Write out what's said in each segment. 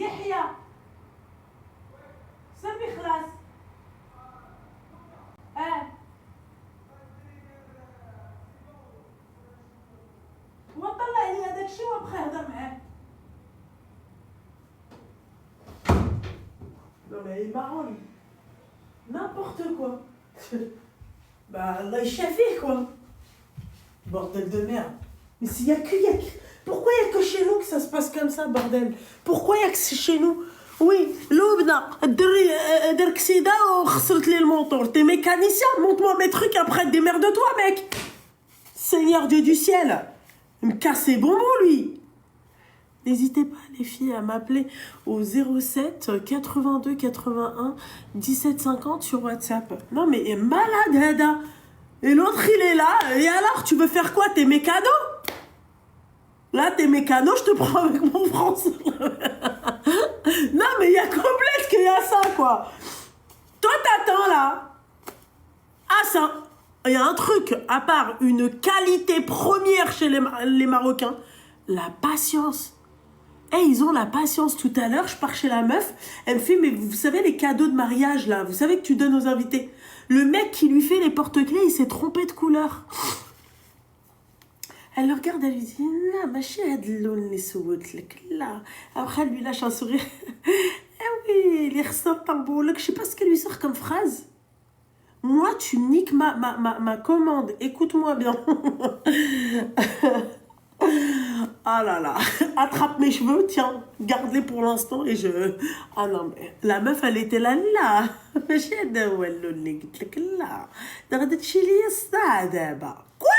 يحيى سمي خلاص وطلع لي هذاك الشيء وابقى هضر معاه. Non mais il marronne. N'importe quoi. Bah Allah il chafé quoi. Bordel de merde. Mais s'il y a que... Pourquoi il y a que chez nous que ça se passe comme ça, bordel? Pourquoi il y a que chez nous? Oui, l'Oubna, Derksida ou Khsrtli le moteur. T'es mécanicien, monte-moi mes trucs après, démerde-toi, mec. Seigneur Dieu du ciel. Il me casse ses bonbons, lui. N'hésitez pas, les filles, à m'appeler au 07 82 81 17 50 sur WhatsApp. Non, mais il est malade, Hada. Et l'autre, il est là. Et alors, tu veux faire quoi? T'es mécano? Là, t'es mécano, je te prends avec mon français. Non, mais il y a complète qu'il y a ça, quoi. Toi, t'attends, là. Ah, ça. Il y a un truc, à part une qualité première chez les Marocains, la patience. Eh, ils ont la patience. Tout à l'heure, je pars chez la meuf, elle me fait, mais vous savez, les cadeaux de mariage, là, vous savez que tu donnes aux invités. Le mec qui lui fait les porte-clés, il s'est trompé de couleur. Elle le regarde, elle lui dit, non, ma chérie, là. Après, elle lui lâche un sourire. Eh oui, il ressort un beau look. Je sais pas ce qu'elle lui sort comme phrase. Moi, tu niques ma commande. Écoute-moi bien. Ah là là. Attrape mes cheveux, tiens. Garde-les pour l'instant et je... Ah non, mais la meuf, elle était là. Quoi?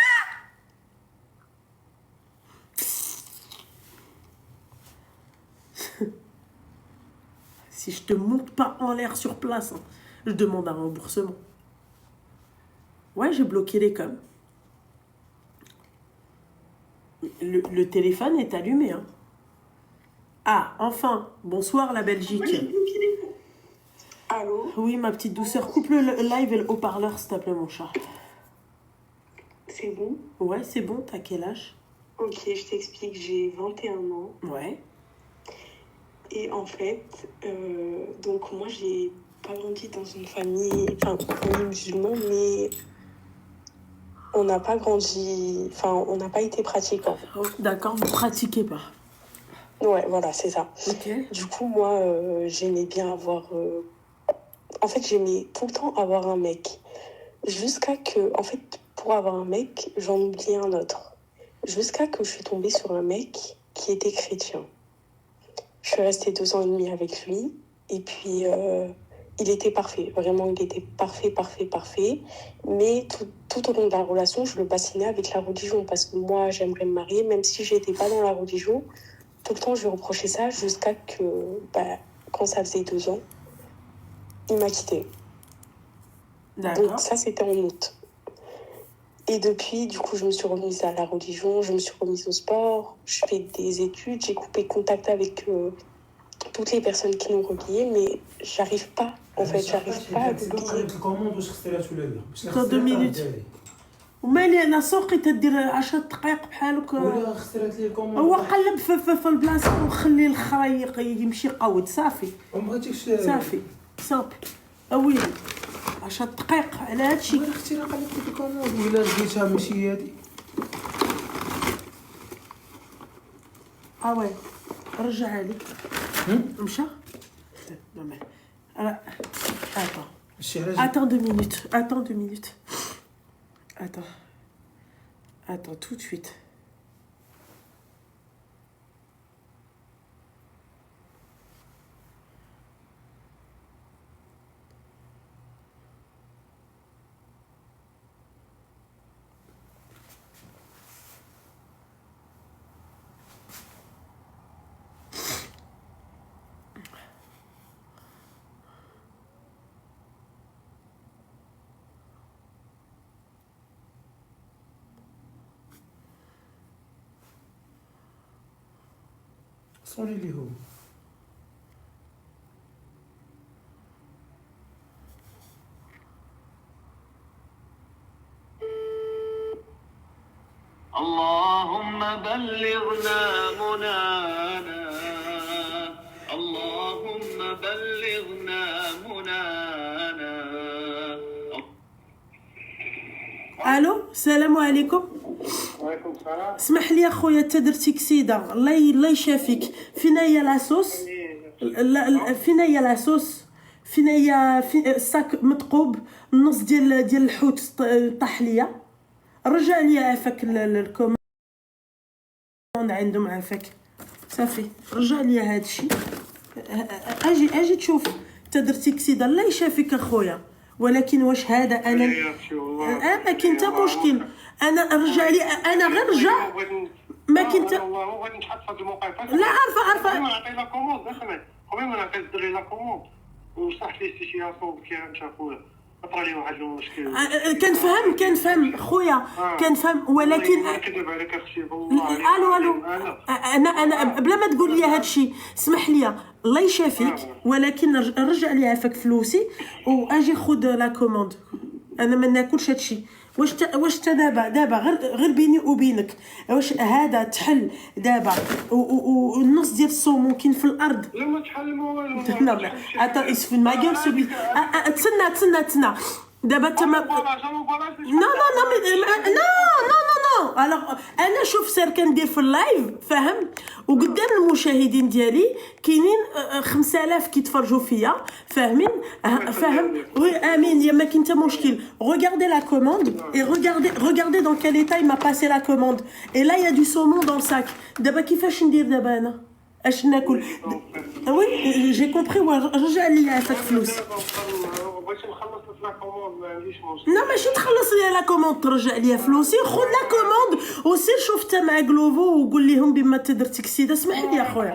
Si je te monte pas en l'air sur place, hein, je demande un remboursement. Ouais, j'ai bloqué les coms. Le téléphone est allumé. Hein. Ah, enfin. Bonsoir, la Belgique. Allô? Oui, ma petite douceur. Coupe le live et le haut-parleur, s'il te plaît, mon chat. C'est bon? Ouais, c'est bon. T'as quel âge? Ok, je t'explique. J'ai 21 ans. Ouais. Et en fait, donc moi, j'ai pas grandi dans une famille musulmane, mais on n'a pas grandi... Enfin, on n'a pas été pratiquants. Oh, d'accord, vous pratiquez pas. Ouais, voilà, c'est ça. Ok. Du coup, moi, j'aimais bien avoir... En fait, j'aimais tout le temps avoir un mec. Jusqu'à que... En fait, pour avoir un mec, j'en oubliais un autre. Jusqu'à que je suis tombée sur un mec qui était chrétien. Je suis restée 2 ans et demi avec lui. Et puis, il était parfait. Vraiment, il était parfait. Mais tout au long de la relation, je le bassinais avec la religion. Parce que moi, j'aimerais me marier, même si je n'étais pas dans la religion. Tout le temps, je lui reprochais ça jusqu'à que, quand ça faisait 2 ans, il m'a quittée. D'accord. Donc ça, c'était en août. Et depuis, du coup, je me suis remise à la religion, je me suis remise au sport, je fais des études, j'ai coupé contact avec toutes les personnes qui nous reliaient, mais j'arrive pas, en fait, j'arrive pas à l'oublier. Attends 2 minutes. ومالي انا سوقي تدير 10 دقائق بحالك. ولا خسرت لي الكوموند. هو قلب في البلاصه وخلي الخرايق يمشي قود صافي. وما بغيتيش صافي صافي. ويلي 10 دقائق على هادشي. ولا اختي راه قلبت لك الكوموند ولا لقيتها ماشي هادي. وي رجعها لي. مشى. Attends 2 minutes. Attends tout de suite. صوني لي هو. اللهم بلغنا منانا. الو السلام عليكم. وعليكم السلام. اسمح لي اخويا انت درتي كسيده الله يشافيك. فين هي لاصوص؟ فين هي لاصوص؟ فين هي الساك مثقوب النص ديال الحوت طاح ليا. رجع لي عافاك الكوموند عندهم عافاك صافي رجع لي هادشي. اجي تشوف انت درتي كسيده الله يشافيك اخويا. ولكن واش هذا انا ما كاين حتى مشكل. انا رجع لي انا غير رجع ما كاين حتى والله بغيت نتحط في هذا الموقف. لا عارفه قبل ما نعطي لا كوموند قبل ما نعطي الدري لا كوموند وصحت لي سيتياسيون كي انت خويا طرا لي واحد المشكل. كنفهم خويا كنفهم ولكن كذب عليك اختي والله. الو انا بلا ما تقول لي هذا الشيء اسمح لي الله يشافيك. ولكن رجع لي عافاك فلوسي واجي خذ لا كوموند. انا ما ناكلش هذا الشيء. واش دابا غير بيني وبينك واش هذا تحل دابا والنص ديال الصومون كاين في الارض. لا ما تحل ما والو. لا attends il se fout de ma gueule celui. تسنى دابا تما نو الوغ انا شوف سير كندير في اللايف فاهم وقدام المشاهدين ديالي كاينين 5000 كيتفرجوا فيا فاهمين فاهم وي امين يا ما كاين حتى مشكل. regardez la commande et regardez dans quel état il m'a passé la commande et là il y a du saumon dans le sac. دابا كيفاش ندير دابا انا اش ناكل؟ وي جي كومبري. رجع لي عافاك فلوس. بغيت نخلص لا كوموند ما عنديش مشكل. لا ماشي تخلص لي لا كوموند ترجع لي فلوسي. خذ لا كوموند وسير شوف انت مع كلوفو وقول لهم بما درتي كسيده. اسمح لي يا خويا.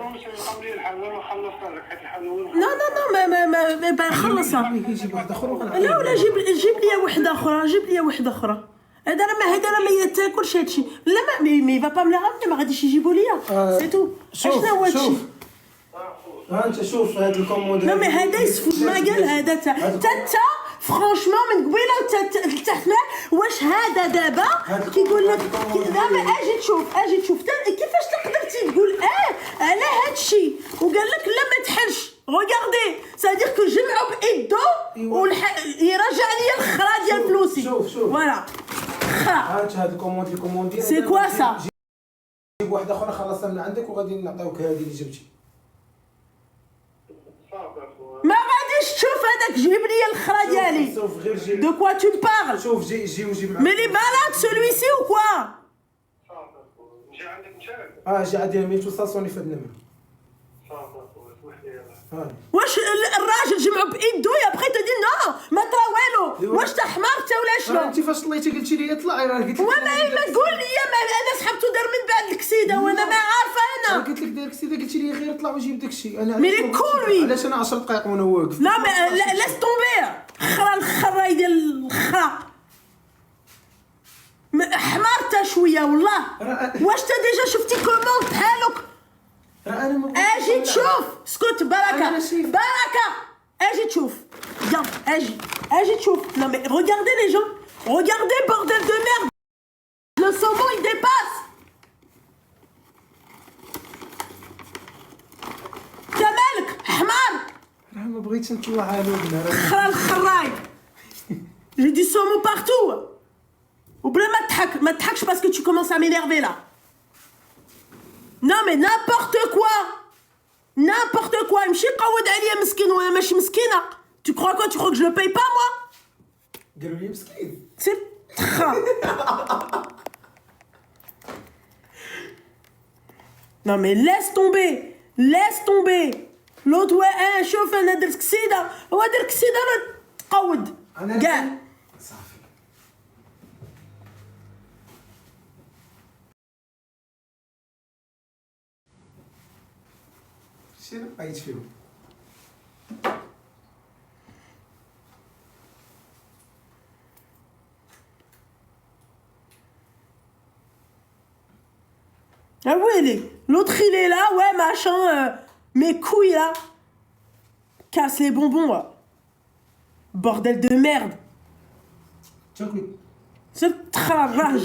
ما خلصها. يجيب واحد اخر لا ولا جيب لي واحده اخرى. هذا راه ما يتاكلش هادشي. لا مي فا با ملي رامي ما غاديش يجيبوا ليا سي تو. شنو هو هادشي؟ ها انت شوف هاد الكوموند. لا مي هذا يسفوت ما قال هذا تا فرانشمون من قبيله لتحت واش هذا دابا كيقول لك دابا اجي تشوف كيفاش تقدر تقول على هذا الشيء وقال لك لا ما تحلش. ريغاردي سادير كو جمعوا بايدو يرجع لي الخرا ديال فلوسي. فوالا خرا. هاد الكوموند سي كوا سا. جيب واحده اخرى خلصها من عندك وغادي نعطيوك هذه اللي جبتي. ما غاديش تشوف هذاك جيب لي الخرا ديالي. دو كوا تو بارل؟ شوف جي وجيب معاك. مي لي بالاد سولوي سي او كوا؟ نجي عندك نشارك. جي عندي ميتو صاصوني في هاد النمر. واش الراجل جمعوا بايدو يا بخي تدي نو ما طرا والو. واش تا حمار تا ولا شنو؟ انت فاش طليتي قلتي لي طلعي راه قلت لك. ما تقول لي انا سحبته دار من بعد الكسيده وانا ما عارفه انا. قلت لك داير كسيده قلتي لي غير طلع وجيب داكشي. انا مي لي كولوي علاش انا 10 دقائق وانا واقف. لا لاس طومبي الخرا ديال الخرا حمار تا شويه والله. واش تا ديجا شفتي كوموند بحالك؟ اجي تشوف اسكت بركه اجي تشوف viens اجي تشوف. non mais regardez les gens regardez bordel de merde le saumon il dépasse. مالك حمار؟ راه ما بغيتش نطلع على ودنا خرا الخراي. j'ai du saumon partout وبلا ما تضحكش parce que tu commences à m'énerver là. Non mais n'importe quoi ماشي قود عليا مسكين وانا ماشي مسكينه. tu crois quoi? Tu crois que je le paye pas moi? قالوا لي مسكين. c'est non mais laisse tomber l'autre ouais شوف انا درت كسيده هو دار كسيده راه تقود كاع. صافي شنو بقيت فيهم. Ah ouais, l'autre il est là, ouais, machin, mes couilles là. Casse les bonbons, là. Bordel de merde. C'est le travail.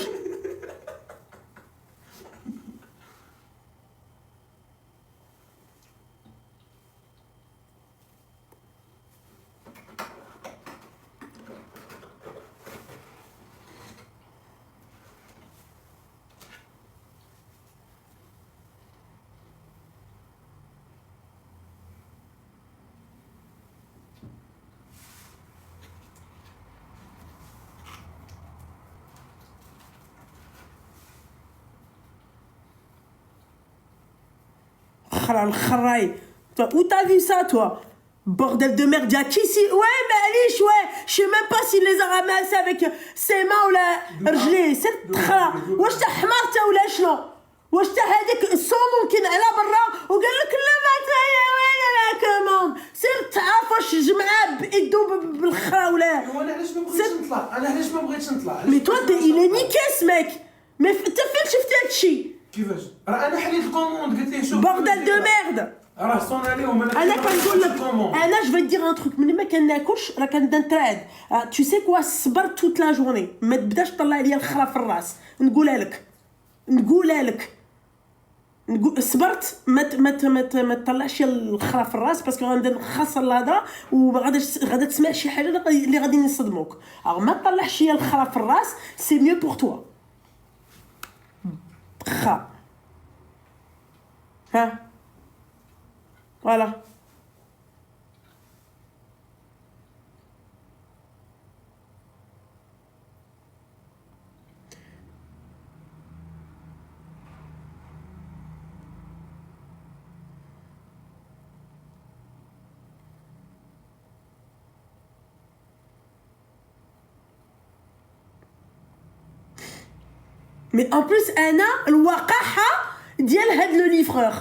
Où t'as vu ça, toi? Bordel de merde, y'a qui ici? Ouais, mais Alice, ouais, je sais même pas s'il les a ramassés avec ses mains ou la رجليه. C'est تخرا. واش تا حمارته ولا شنو؟ واش تا هذيك الصوم ممكن على برا وقال لك لا ما تايا وين لا كمان. سير تعرف واش جمعه بيدو بالخرا ولا. وانا علاش ما بغيتش نطلع؟ انا علاش ما بغيتش نطلع؟ Mais toi, il est niqué ce mec. Mais t'as فين شفتي هادشي؟ كيفاش؟ راه انا حليت الكوموند قلت ليه شوف Bordel de merde. راه صون عليهم انا كنقول لك انا جو دير ان تروك ملي ما كناكلش راه كنبدا نترعد تو سي كوا صبرت توت لا جورني ما تبداش طلع ليا الخرا في الراس نقولها لك نقول صبرت ما تطلعش الخرا في الراس باسكو غنبدا نخسر الهضره وغادا تسمع شي حاجه اللي غادي يصدموك alors ما تطلعش ليا الخرا في الراس سي ميو بور توا خا ها voilà. Mais en plus انا الوقاحه ديال هاد لو ليفرور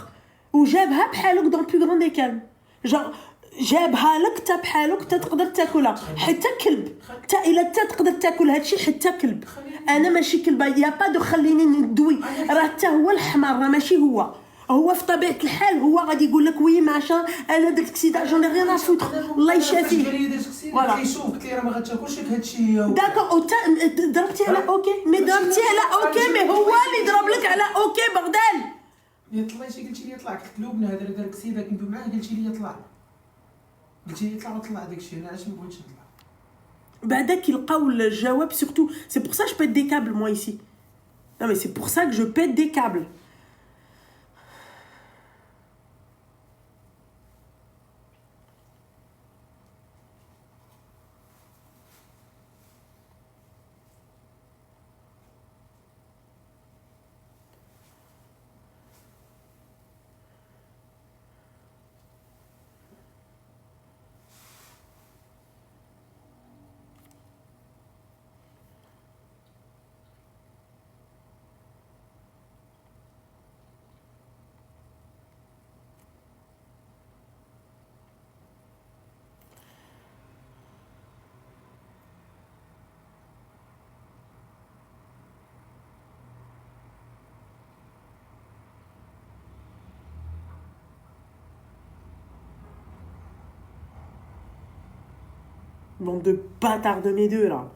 وجابها بحالك دون بلو غران دي كالم جون جابها لك تا بحالك تا تقدر تاكلها حتى كلب تا الا تا تقدر تاكل هادشي حتى كلب انا ماشي كلبه يا با دو خليني ندوي راه حتى هو الحمار راه ماشي هو في طبيعه الحال هو غادي يقول لك وي معشا انا درت كسيده جون لي ريان افوتر الله يشافيه فوالا كيشوف قلت ليه راه ما غاتاكلش هادشي داكور ضربتي على اوكي مي ضربتي على اوكي مي هو اللي ضرب لك على اوكي بغداد طلعتي قلتي لي طلع قلت له ابن هذا دار كسيده كندوي معاه قلتي لي طلع وطلع داكشي انا علاش ما بغيتش نطلع بعداك يلقاو الجواب surtout c'est pour ça que je pète des câbles moi ici non mais c'est pour ça que je pète des câbles Bande de bâtards de mes deux, là.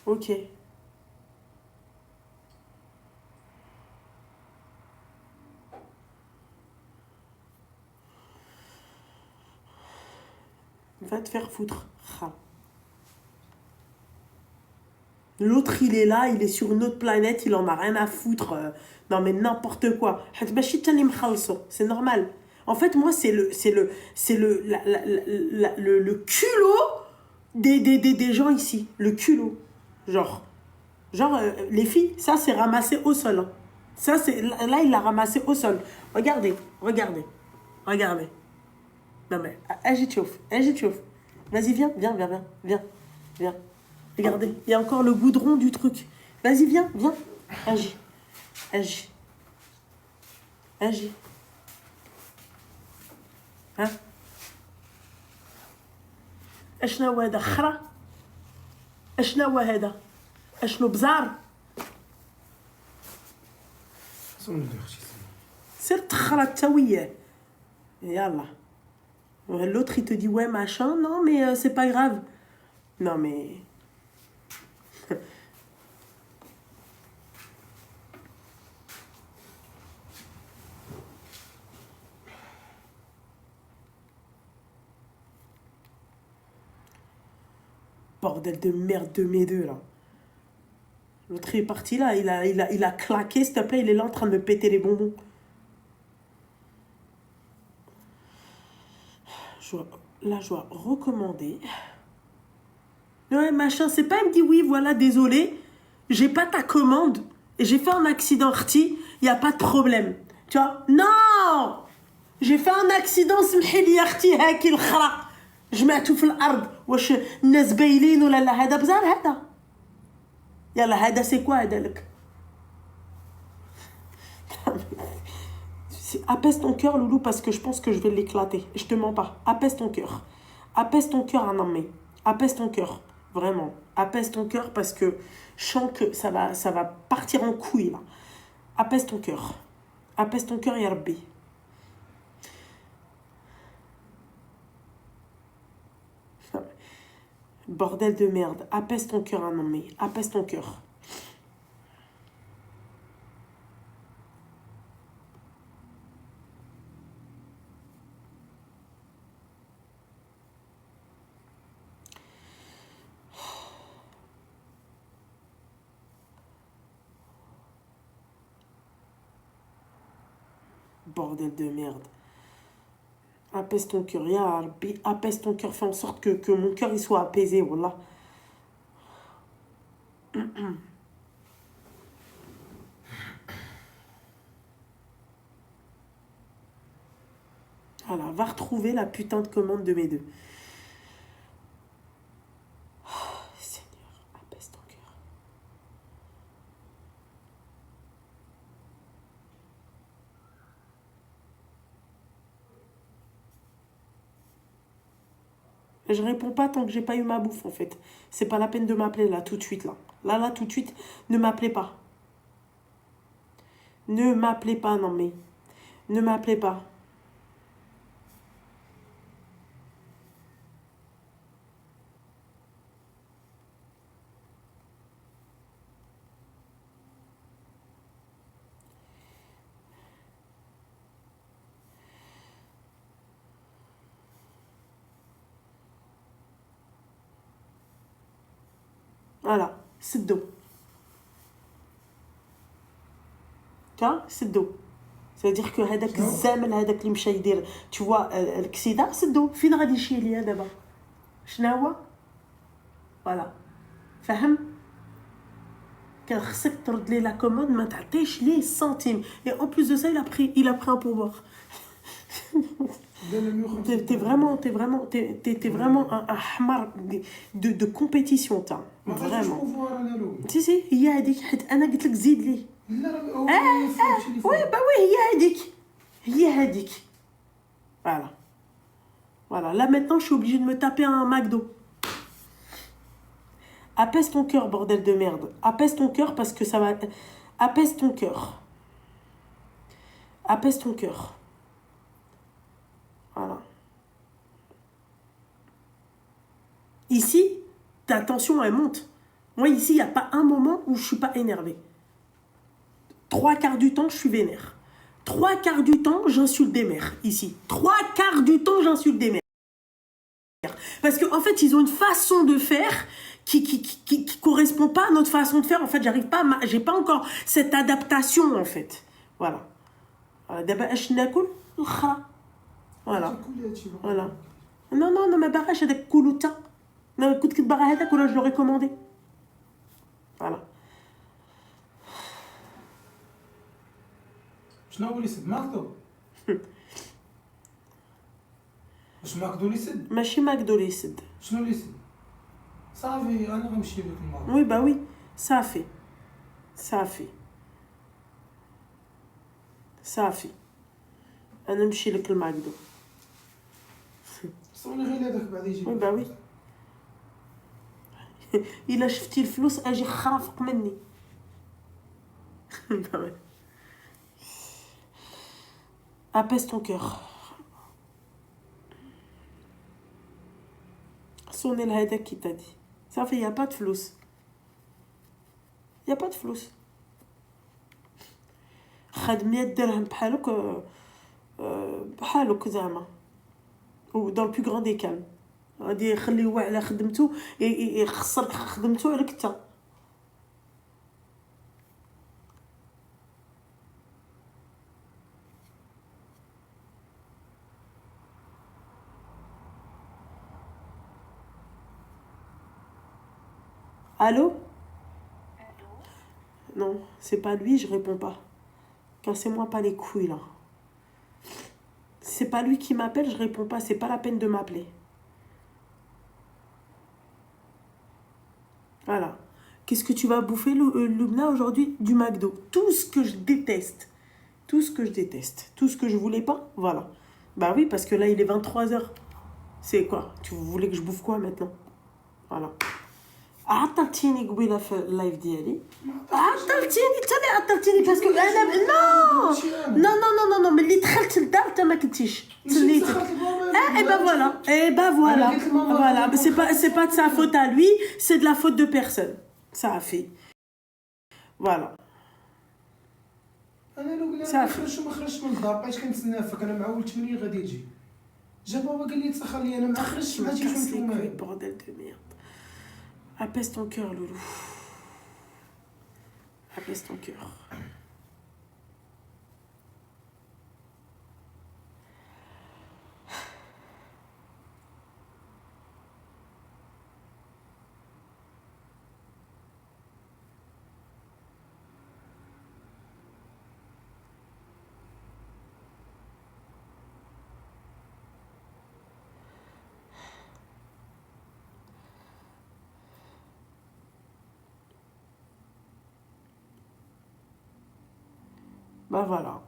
Ok. Va te faire foutre. L'autre, il est là, il est sur une autre planète, il en a rien à foutre. Non, mais n'importe quoi. C'est normal. En fait, moi, c'est le culot des gens ici. Le culot. Genre les filles, ça, c'est ramassé au sol. Hein. Ça, c'est... Là, il l'a ramassé au sol. Regardez. Non, mais... Agite-chauffe. Vas-y, viens. Regardez, il y a encore le goudron du truc. Vas-y, viens. Agis. Hein? اشنو هذا خرا؟ اشنو هذا؟ اشنو بزار؟ سير تخرا تاويه. يلا. L'autre il te dit ouais machin, non mais c'est pas grave. Non mais bordel de merde de mes deux là. L'autre est parti là, il a claqué, s'il te plaît, il est là en train de me péter les bonbons. Je dois recommander. Ouais, machin, c'est pas, il me dit oui, voilà, désolé, j'ai pas ta commande, et j'ai fait un accident, il y a pas de problème. Tu vois? Non! J'ai fait un accident, سمحيلي يا اختي هاكي الخرا جمعتو في الارض واش الناس بايلين ولا لا هذا بزار هذا يلا هذا سي كوا هذا لك apaise ton cœur loulou parce que je pense que je vais l'éclater je te mens pas apaise ton cœur un homme apaise ton cœur vraiment apaise ton cœur parce que je sens que ça va partir en couille là apaise ton cœur ya Rabbi. Bordel de merde. Apaise ton cœur, un homme. Apaise ton cœur. Bordel de merde. Apaise ton cœur, ya Rabbi. Apaise ton cœur. Fais en sorte que mon cœur il soit apaisé, voilà. Voilà, va retrouver la putain de commande de mes deux. Oh, Seigneur, apaise ton cœur. Je réponds pas tant que j'ai pas eu ma bouffe en fait. C'est pas la peine de m'appeler là tout de suite là. Là tout de suite, ne m'appelez pas. Ne m'appelez pas, non mais. Ne m'appelez pas. Voilà, c'est dos. Tu vois, c'est dos. C'est-à-dire que هذاك الزامل هذاك اللي مشى يدير tu vois الكسيده سدو فين غادي يمشي ليا دابا شنو هو فوالا فهم كان خصك ترد لي لا كوموند ما تعطيش ليه سنتيم et en plus de ça il a pris un pourboire t'es vraiment un حمار de compétition تا vraiment si هي هذيك حيت انا قلت لك زيد ليه oui bah oui هي هذيك voilà là maintenant je suis obligée de me taper un McDo. Apaise ton cœur, bordel de merde. Apaise ton cœur parce que ça va apaise ton cœur. Apaise ton cœur. Voilà. Ici ta tension elle monte. Moi ici il y a pas un moment où je suis pas énervée. 3/4 du temps, je suis vénère. 3/4 du temps, j'insulte des mères, ici. 3/4 du temps, j'insulte des mères. Parce qu'en fait, ils ont une façon de faire qui correspond pas à notre façon de faire. En fait, j'arrive pas, j'ai pas encore cette adaptation, en fait. Voilà. Voilà. Voilà. Non, ma barrage, c'est des koulouta. Non, écoute, que barrage, je l'aurais commandé. Voilà. شنو هو اللي سد ماكدو؟ واش ماكدو اللي سد؟ ماشي ماكدو اللي يسد. شنو اللي سد؟ صافي انا غنمشي لك الماكدو. وي با وي صافي انا نمشي لك الماكدو. صوني غير هذاك بعد يجي. وي با وي الا شفتي الفلوس اجي خرافق مني. Apaise ton cœur. Sonnez le haïdak qui t'a dit. Ça fait, il n'y a pas de flous. Il n'y a pas de flous. خد 100 درهم بحالك زعما. Ou dans le plus grand des calmes. غادي يخليوه على خدمته يخسرك خدمته عليك انت. Allô? Non, c'est pas lui, je réponds pas. Cassez-moi pas les couilles, là. C'est pas lui qui m'appelle, je réponds pas. C'est pas la peine de m'appeler. Voilà. Qu'est-ce que tu vas bouffer, Lubna, aujourd'hui? Du McDo. Tout ce que je déteste. Tout ce que je déteste. Tout ce que je voulais pas, voilà. Bah oui, parce que là, il est 23h. C'est quoi? Tu voulais que je bouffe quoi maintenant? Voilà. عطلتيني قبيله في اللايف ديالي عطلتيني تاني عطلتيني باسكو انا نو ملي دخلت للدار انت ما كنتيش تسليتك اي با فوالا c'est pas de sa faute à lui, c'est de la faute de personne. Ça a fait voilà. انا لو قلت لك خرجت وما خرجتش من الدار بقيت كنتسنى فيك انا معول 8 غادي يجي جا بابا قال لي تسخر لي انا ما خرجتش ما جيتش نشوف bordel de merde. Apaise ton cœur, Loulou. Apaise ton cœur. Bah voilà.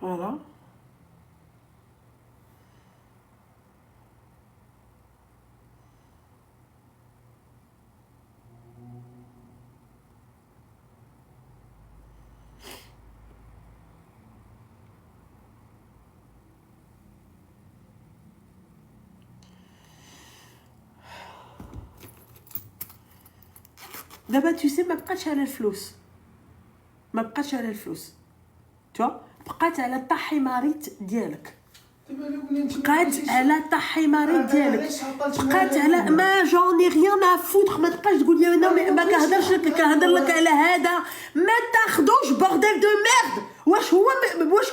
Voilà. D'abord, tu sais, ma بقاتش على الفلوس. ما بقاتش على الفلوس. Tu vois? بقات على الطحيماريت ديالك. بقات على الطحيماريت ديالك. بقات على ما جوني ريان ا فوتر. ما تبقاش تقول لي انا ما كنهضرش لك كنهضر لك على هذا. ما تاخذوش بورديل دو ميرد. واش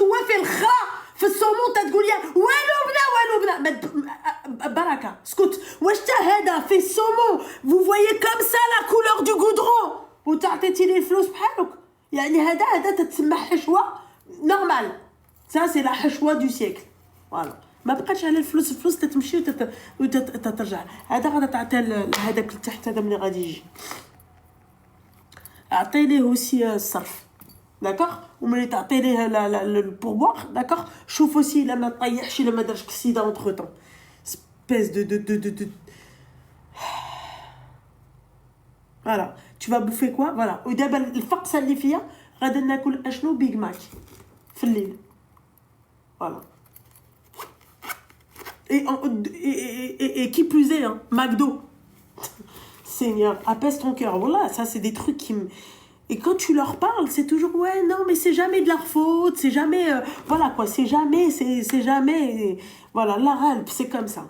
هو في الخا في الصومون تقول لي والو بنا بركه اسكت. واش تا هذا في الصومون vous voyez comme ça la couleur du goudron وتعطيتي لي الفلوس بحالك يعني هذا تتسمى حشوه نورمال. ça c'est la حشوه du siècle. فوالا ما بقاش على الفلوس تتمشي وتترجع. هذا غادي تعطي هذاك لتحت هذا ملي غادي يجي اعطي ليه اوسي الصرف داكوغ وملي تعطي ليه البوربوار داكوغ شوف اوسي الا ما طيحش الا ما دارش كسيده اونتر طون espèce de voilà. Tu vas bouffer quoi? Voilà. ودابا الفقصه اللي فيا غادي ناكل اشنو بيغ ماك في الليل. Voilà. Et qui plus est, hein, McDo. Seigneur, apaise ton cœur. Voilà, ça c'est des trucs qui me... Et quand tu leur parles, c'est toujours ouais, non, mais c'est jamais de leur faute, c'est jamais... voilà quoi, c'est jamais... Voilà, la ralpe, c'est comme ça.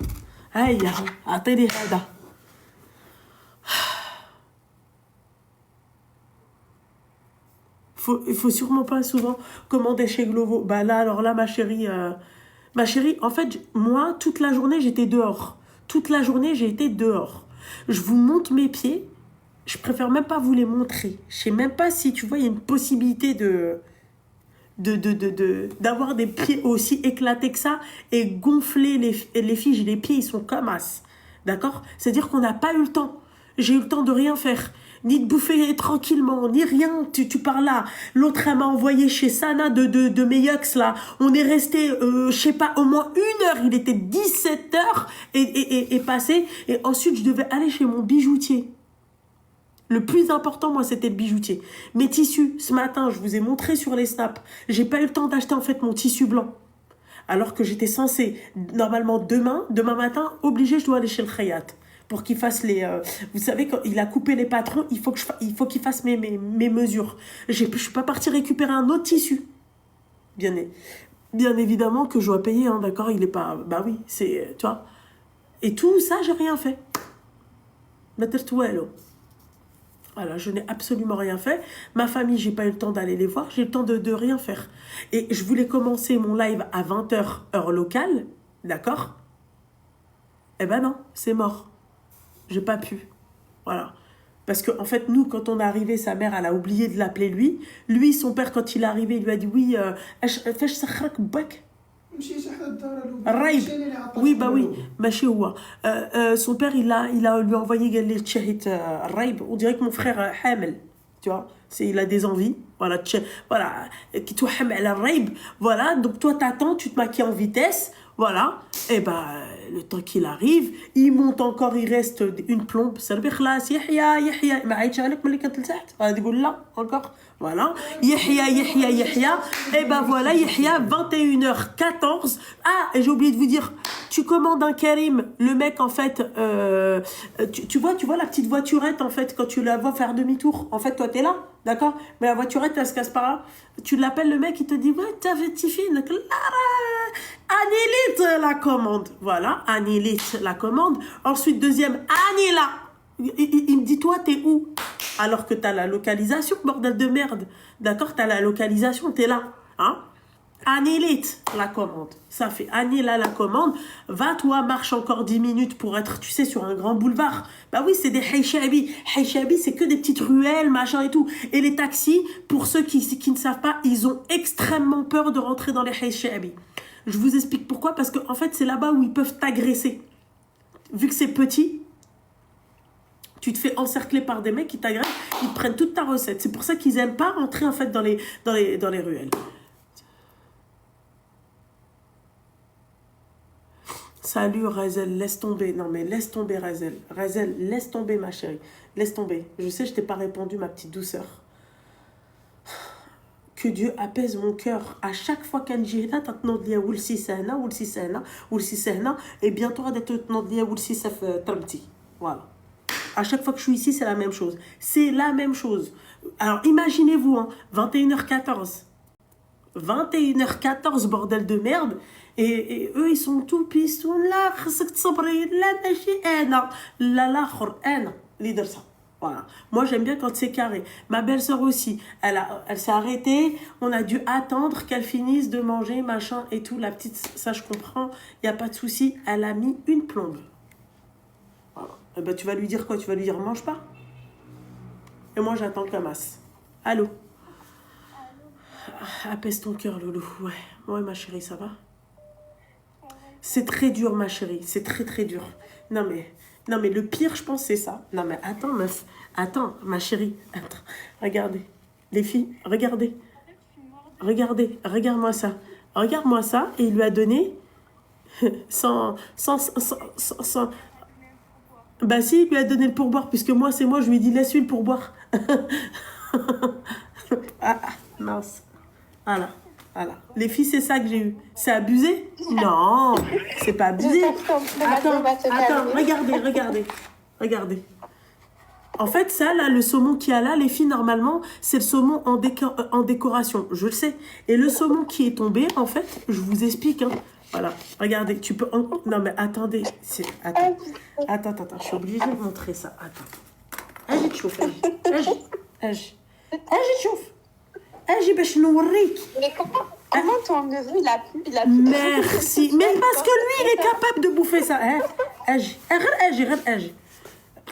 Aïe, attendez, hada. Il faut sûrement pas souvent commander chez Glovo. Bah là, alors là, ma chérie, en fait, moi, toute la journée, j'étais dehors. Toute la journée, j'ai été dehors. Je vous montre mes pieds. Je préfère même pas vous les montrer. Je sais même pas si, tu vois, il y a une possibilité d'avoir des pieds aussi éclatés que ça et gonfler les filles. Les pieds, ils sont comme as. D'accord? C'est-à-dire qu'on n'a pas eu le temps. J'ai eu le temps de rien faire. Ni de bouffer tranquillement, ni rien. Tu parles là. L'autre, elle m'a envoyé chez Sana de Meyox, là. On est resté, je sais pas, au moins 1 heure. Il était 17h et passé. Et ensuite, je devais aller chez mon bijoutier. Le plus important, moi, c'était le bijoutier. Mes tissus, ce matin, je vous ai montré sur les snaps. J'ai pas eu le temps d'acheter, en fait, mon tissu blanc. Alors que j'étais censée, normalement, demain matin, obligée, je dois aller chez le Khayat. Pour qu'il fasse les... vous savez, quand il a coupé les patrons, il faut qu'il fasse mes mesures. Je ne suis pas partie récupérer un autre tissu. Bien évidemment que je dois payer, hein, d'accord? Il est pas... Bah oui, c'est... Tu vois? Et tout ça, j'ai rien fait. Voilà, je n'ai absolument rien fait. Ma famille, j'ai pas eu le temps d'aller les voir. J'ai eu le temps de rien faire. Et je voulais commencer mon live à 20h, heure locale. D'accord? Eh ben non, c'est mort. J'ai pas pu. Voilà. Parce que, en fait, nous, quand on est arrivé, sa mère, elle a oublié de l'appeler lui. Lui, son père, quand il est arrivé, il lui a dit oui, فاش سخرك باك مشيتي حدا الدار الاولى الريب. مشينا اللي عطاك Oui, bah oui, الأولى. ماشي هو. Son père, il a lui envoyé قال لي تشهيت الريب. On dirait que mon frère حامل. Tu vois, il a des envies. Voilà, voilà, qui توحم على الريب. Voilà, donc toi, t'attends, tu te maquilles en vitesse. Voilà, et ben le temps qu'il arrive, il monte encore, il reste une plombe. سربي خلاص يحيى ما عيطش عليك ملي كنت لتحت. غادي تقول لا encore. Voilà, Yahya. Et ben voilà, Yahya, 21h14. Ah, et j'ai oublié de vous dire, tu commandes un Karim, le mec en fait, tu vois la petite voiturette en fait, quand tu la vois faire demi-tour, en fait toi t'es là, d'accord? Mais la voiturette elle se casse par là. Tu l'appelles le mec, il te dit, ouais, t'as fait Tiffine, annulite la commande. Voilà, annulite la commande. Ensuite, deuxième, annula. Il me dit, toi, t'es où? Alors que t'as la localisation, bordel de merde. D'accord? T'as la localisation, t'es là. Hein? Annulite la commande. Ça fait annula la commande. Va, toi, marche encore 10 minutes pour être, tu sais, sur un grand boulevard. Bah oui, c'est des Haïchabi. Haïchabi, c'est que des petites ruelles, machin et tout. Et les taxis, pour ceux qui ne savent pas, ils ont extrêmement peur de rentrer dans les Haïchabi. Je vous explique pourquoi. Parce que, en fait, c'est là-bas où ils peuvent t'agresser. Vu que c'est petit, tu te fais encercler par des mecs qui t'agressent, ils te prennent toute ta recette. C'est pour ça qu'ils n'aiment pas rentrer en fait dans les ruelles. Salut Razel, laisse tomber. Non mais laisse tomber Razel. Razel, laisse tomber ma chérie. Laisse tomber. Je sais, je t'ai pas répondu ma petite douceur. Que Dieu apaise mon cœur. À chaque fois qu'un jihad t'atnodlia wulsi sahna, et bientôt t'atnodlia wulsi saf tarbti. Voilà. À chaque fois que je suis ici, c'est la même chose. C'est la même chose. Alors, imaginez-vous, hein, 21h14. 21h14, bordel de merde. Et eux, ils sont tout pistons. Là, leader ça. Voilà. Moi, j'aime bien quand c'est carré. Ma belle-sœur aussi, elle s'est arrêtée. On a dû attendre qu'elle finisse de manger, machin et tout. La petite, ça, je comprends. Il n'y a pas de souci. Elle a mis une plombe. Voilà. Eh ben, tu vas lui dire quoi? Tu vas lui dire mange pas? Et moi j'attends que la masse. Allô? Apaise ton cœur, Loulou. Ouais, ma chérie, ça va? C'est très dur, ma chérie. C'est très très dur. Non mais le pire, je pense, c'est ça. Non mais attends, meuf. Attends, ma chérie. Attends. Regardez. Les filles, regardez. Regarde-moi ça. Regarde-moi ça. Et il lui a donné sans bah si, il lui a donné le pourboire, puisque moi, c'est moi, je lui ai dit, laisse-lui le pourboire. Mince. Voilà. Les filles, c'est ça que j'ai eu. C'est abusé? Non, c'est pas abusé. Attends, regardez. En fait, ça, là, le saumon qu'il y a là, les filles, normalement, c'est le saumon en décoration. Je le sais. Et le saumon qui est tombé, en fait, je vous explique, hein. Voilà, regardez, tu peux... Non, mais attendez. Attends, je suis obligée de montrer ça. Attends. اجي تشوف اجي باش نوريك. Mais comment ton neveu, il a pu Merci. Mais parce que lui, il est capable de bouffer ça. غير اجي.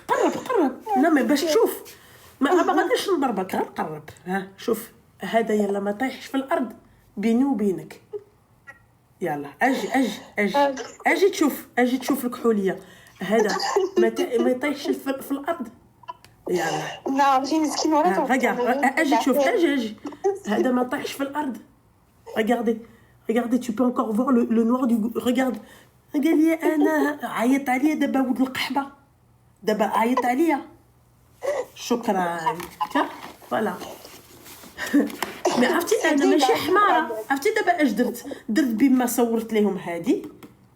قرب. لا ما باش تشوف. ما غاديش نضربك، غير قرب. شوف. هذا يلا ما طيحش في الأرض بيني وبينك. يلا اجي تشوف الكحوليه. هذا ما يطيحش في الارض. يلا Non, j'ai une skin voilà. regarde اجي تشوف اجي هذا ما يطيحش في الارض. regardez tu peux encore voir le noir du regarde. قال لي انا عيط عليا دابا ولد القحبه دابا عيط عليا. شكرا فوالا. ما عرفتي انا ماشي حماره. عرفتي دابا اش درت بما صورت لهم هادي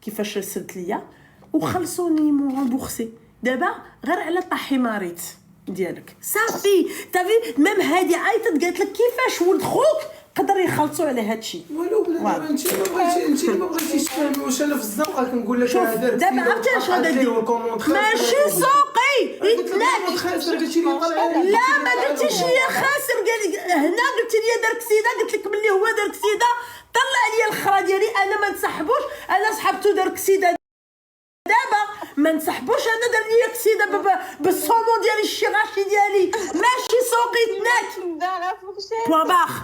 كيفاش رسلت ليا وخلصوني مو رامبورسي. دابا غير على طاحي ماريت ديالك صافي. تافي ميم هادي عيطت قالت لك كيفاش ولد خوك قدر يخلصوا على هادشي. ولو بلا انت ما بغيتيش تفهمي واش انا في الزنقه كنقول لك دابا عرفتي اش غادا ندير؟ ماشي سوقي قلت لك خاسر قلتي لي طلع لا ما قلتيش لي خاسر قال لي هنا قلت لي دار كسيده قلت لك ملي هو دار كسيده طلع لي الخرا ديالي انا ما نسحبوش انا سحبتو دار كسيده دابا ما نسحبوش انا دار لي كسيده بالصومون ديالي الشغاشي ديالي ماشي سوقيتناك بوان باخ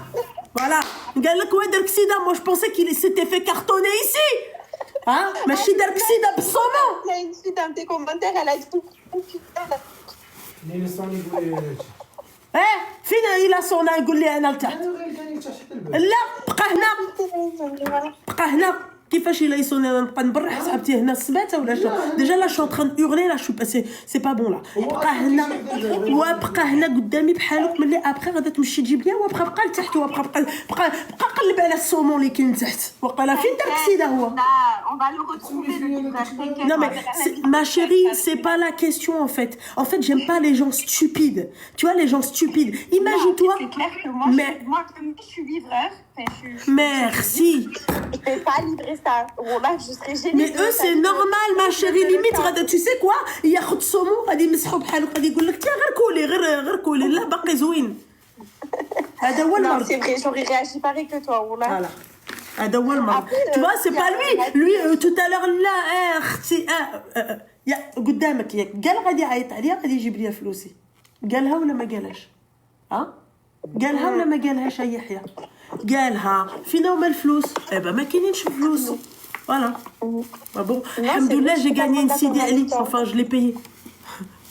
فوالا قال لك هو دار كسيده مو جو بونسي كي سيتي في كارتوني ايسي ها ماشي دار كسيده بالصومون Il y a une fille dans tes commentaires, elle a dit لين صوني يقول فين الى صونا يقول لي انا لتحت انا غير كان تحت الباب لا بقى هنا كيفاش الا يصوني انا نبقى نبرح صاحبتي هنا السباته ولا شنو ديجا لا شو تران اورلي لا شو باسي سي با بون لا بقى هنا وبقى هنا قدامي بحالك ملي ابخي غادا تمشي تجيب ليا وبقى لتحت وبقى قلب على الصومون اللي كاين تحت وقال فين دار كسيده هو on va le retrouver de toute façon. Non mais ma chérie, c'est pas la question en fait. En fait, j'aime pas les gens stupides. Tu vois les gens stupides. Imagine-toi. C'est clair que moi, je suis livreur. Merci. Je vais pas livrer ça. Wallah, je serais gênée. Mais eux c'est normal ma chérie. Limite غادا tu sais quoi ياخذ صومو غادي يمسحو بحالو غادي يقول لك غير كولي غير كولي لا باقي زوين. هذا هو Non, المرض. c'est vrai, j'aurais réagi pareil que toi. Wallah. Voilà. هذا هو المرض. Tu vois c'est pas lui tout à l'heure لا اختي يا قدامك ياك قال غادي يعيط عليا غادي يجيب لي فلوسي قالها ولا ما قالهاش قالها ولا ما قالهاش يحيى قالها فين هما الفلوس ايبا ما كاينينش فلوس فوالا بون الحمد لله j'ai gagné une CD Ali enfin je l'ai payé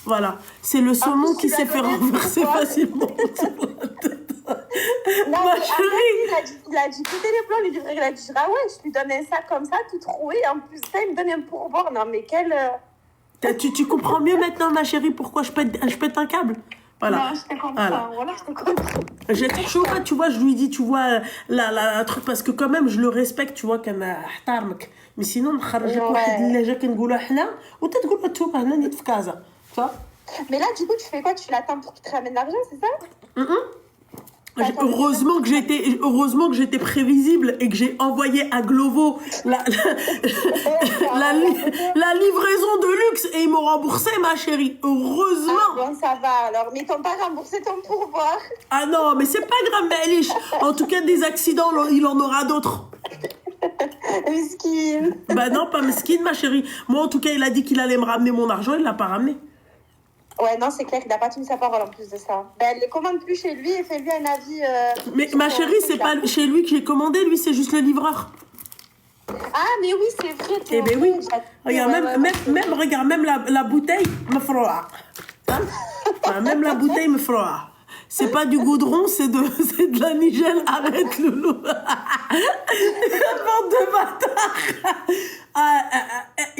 voilà c'est le saumon qui s'est fait renverser facilement Non, ma mais chérie il a dit péter les plombs, lui livrer. Il a dit ah ouais, je lui donne un sac comme ça, tout troué. En plus, ça, il me donne un pourboire. Non, mais quel. tu comprends mieux maintenant ma chérie pourquoi je pète un câble voilà. Non, je te comprends. Voilà, je te comprends. J'étais chaud, tu vois, je lui dis, tu vois, la truc, parce que quand même, je le respecte, tu vois, كان احترمك. Mais sinon, نخرجك واحد اللهجة كنقولها حنا وتتقول توبا هنا نيت في كازا. Tu vois? Mais là, du coup, tu fais quoi? Tu l'attends pour qu'il te ramène l'argent, c'est ça? Heureusement que j'étais prévisible et que j'ai envoyé à Glovo la livraison de luxe et ils m'ont remboursé ma chérie. Heureusement. Ah bon, ça va alors. Mais ils t'ont pas remboursé ton pourboire. Ah non, mais c'est pas grave, Malish. En tout cas, des accidents, il en aura d'autres. Mesquine. Bah non, pas mesquine, ma chérie. Moi, en tout cas, il a dit qu'il allait me ramener mon argent, il l'a pas ramené. Ouais, non, c'est clair, il n'a pas tenu sa parole en plus de ça. Ben, elle ne commande plus chez lui et fait-lui un avis. Mais ma chérie, c'est pas chez lui que j'ai commandé, lui, c'est juste le livreur. Ah, mais oui, c'est vrai. Eh ben oui. Regarde, regarde, même la bouteille me froid. Même la bouteille me froid. C'est pas du goudron, c'est de la nigelle. Arrête, loulou. Bande de bâtard.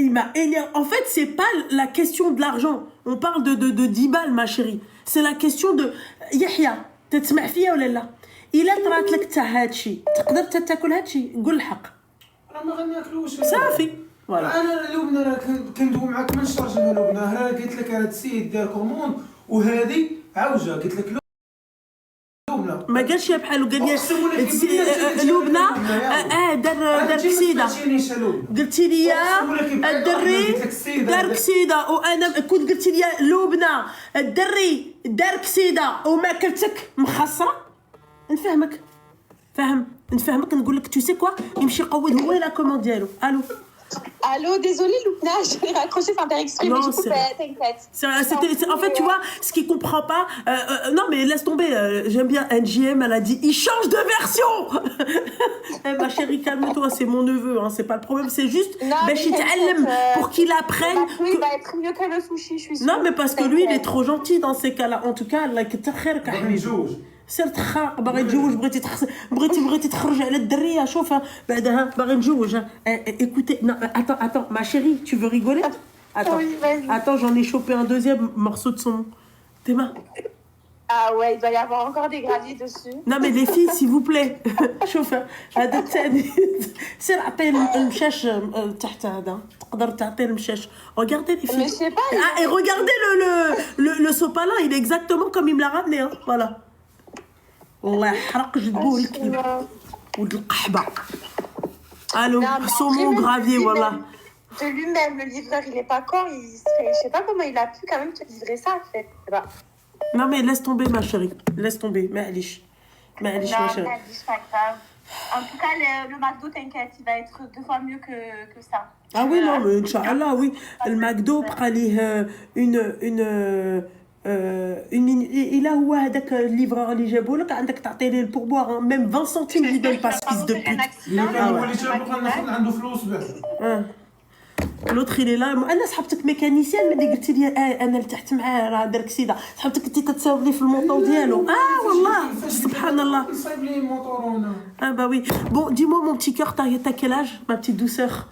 Il m'a énervé. En fait, c'est pas la question de l'argent. On parle de 10 balles, ma chérie. C'est la question de... Yahya, تسمع فيا ولا لا؟ إلا طرات لك تاع هادشي تقدر تاكل هادشي قول الحق. راه ما غناكلوش صافي. فوالا. انا لبنى راه كندوي معاك من شارج من لبنى راه قلت لك هذا السيد دار كوموند وهذه عوجه قلت لك لبنى ما قالش بحالو قال لي لبنى دار كسيده قلتي لي الدري دار كسيده وانا كنت قلت لي لبنى الدري دار كسيده وماكلتك مخسره نفهمك نفهمك نقول لك tu sais quoi يمشي يقود هو لا كوموند ديالو الو Allô, désolée Loupna, je l'ai raccroché sans faire exprès, mais du coup, t'inquiète. En fait, tu vois, ce qu'il comprend pas... non, mais laisse tomber, j'aime bien NGM, elle a dit, il change de version. Ma chérie, calme-toi, c'est mon neveu, hein, c'est pas le problème, c'est juste, pour qu'il apprenne... Il va être mieux que le sushi, je suis sûre. Non, mais parce que lui, il est trop gentil dans ces cas-là. En tout cas, Allah كتر سير تخاق باغي يتزوج بغيتي تخرج على الدريه شوفها بعدها باغي نتزوج écoutez non attends ma chérie tu veux rigoler attends j'en ai chopé un deuxième morceau de son tes mains ah ouais il doit y avoir encore des graviers dessus non mais les filles s'il vous plaît شوفها هذا الثاني سير عطيه المشاش تحت هذا تقدر تعطيه المشاش regardez les filles et regardez le sopalin il est exactement comme il me l'a ramené hein voilà والله يحرق جدبوه الكلب ولد القحبه الو سومون غرافي والله de lui-même. Le livreur, il est pas con. Je sais pas comment il a pu quand même te livrer ça, en fait. Bah. Non, mais laisse tomber, ma chérie. Laisse tomber. Ma'alish. Ma'alish, ma chérie. Non, c'est pas grave. En tout cas, le McDo, t'inquiète, il va être 2 fois mieux que ça. Ah oui, non, mais Inch'Allah, oui. Le McDo, il a هو هذاك الليفرور اللي جابوا لك عندك تعطي ليه البوربوار même 20 centimes il donne pas ce fils de pute. اللي كان هو اللي جاب بقى ناخذ عنده فلوس به. لوتر il est là انا صاحبتك ميكانيسيان ملي قلت لي انا ارتحت معاه راه دار كسيده صاحبتك انت تتصاوب لي في الموطور ديالو والله سبحان الله نصايب لي الموطور هنا. bah oui bon dis-moi mon petit cœur t'as quel âge ma petite douceur?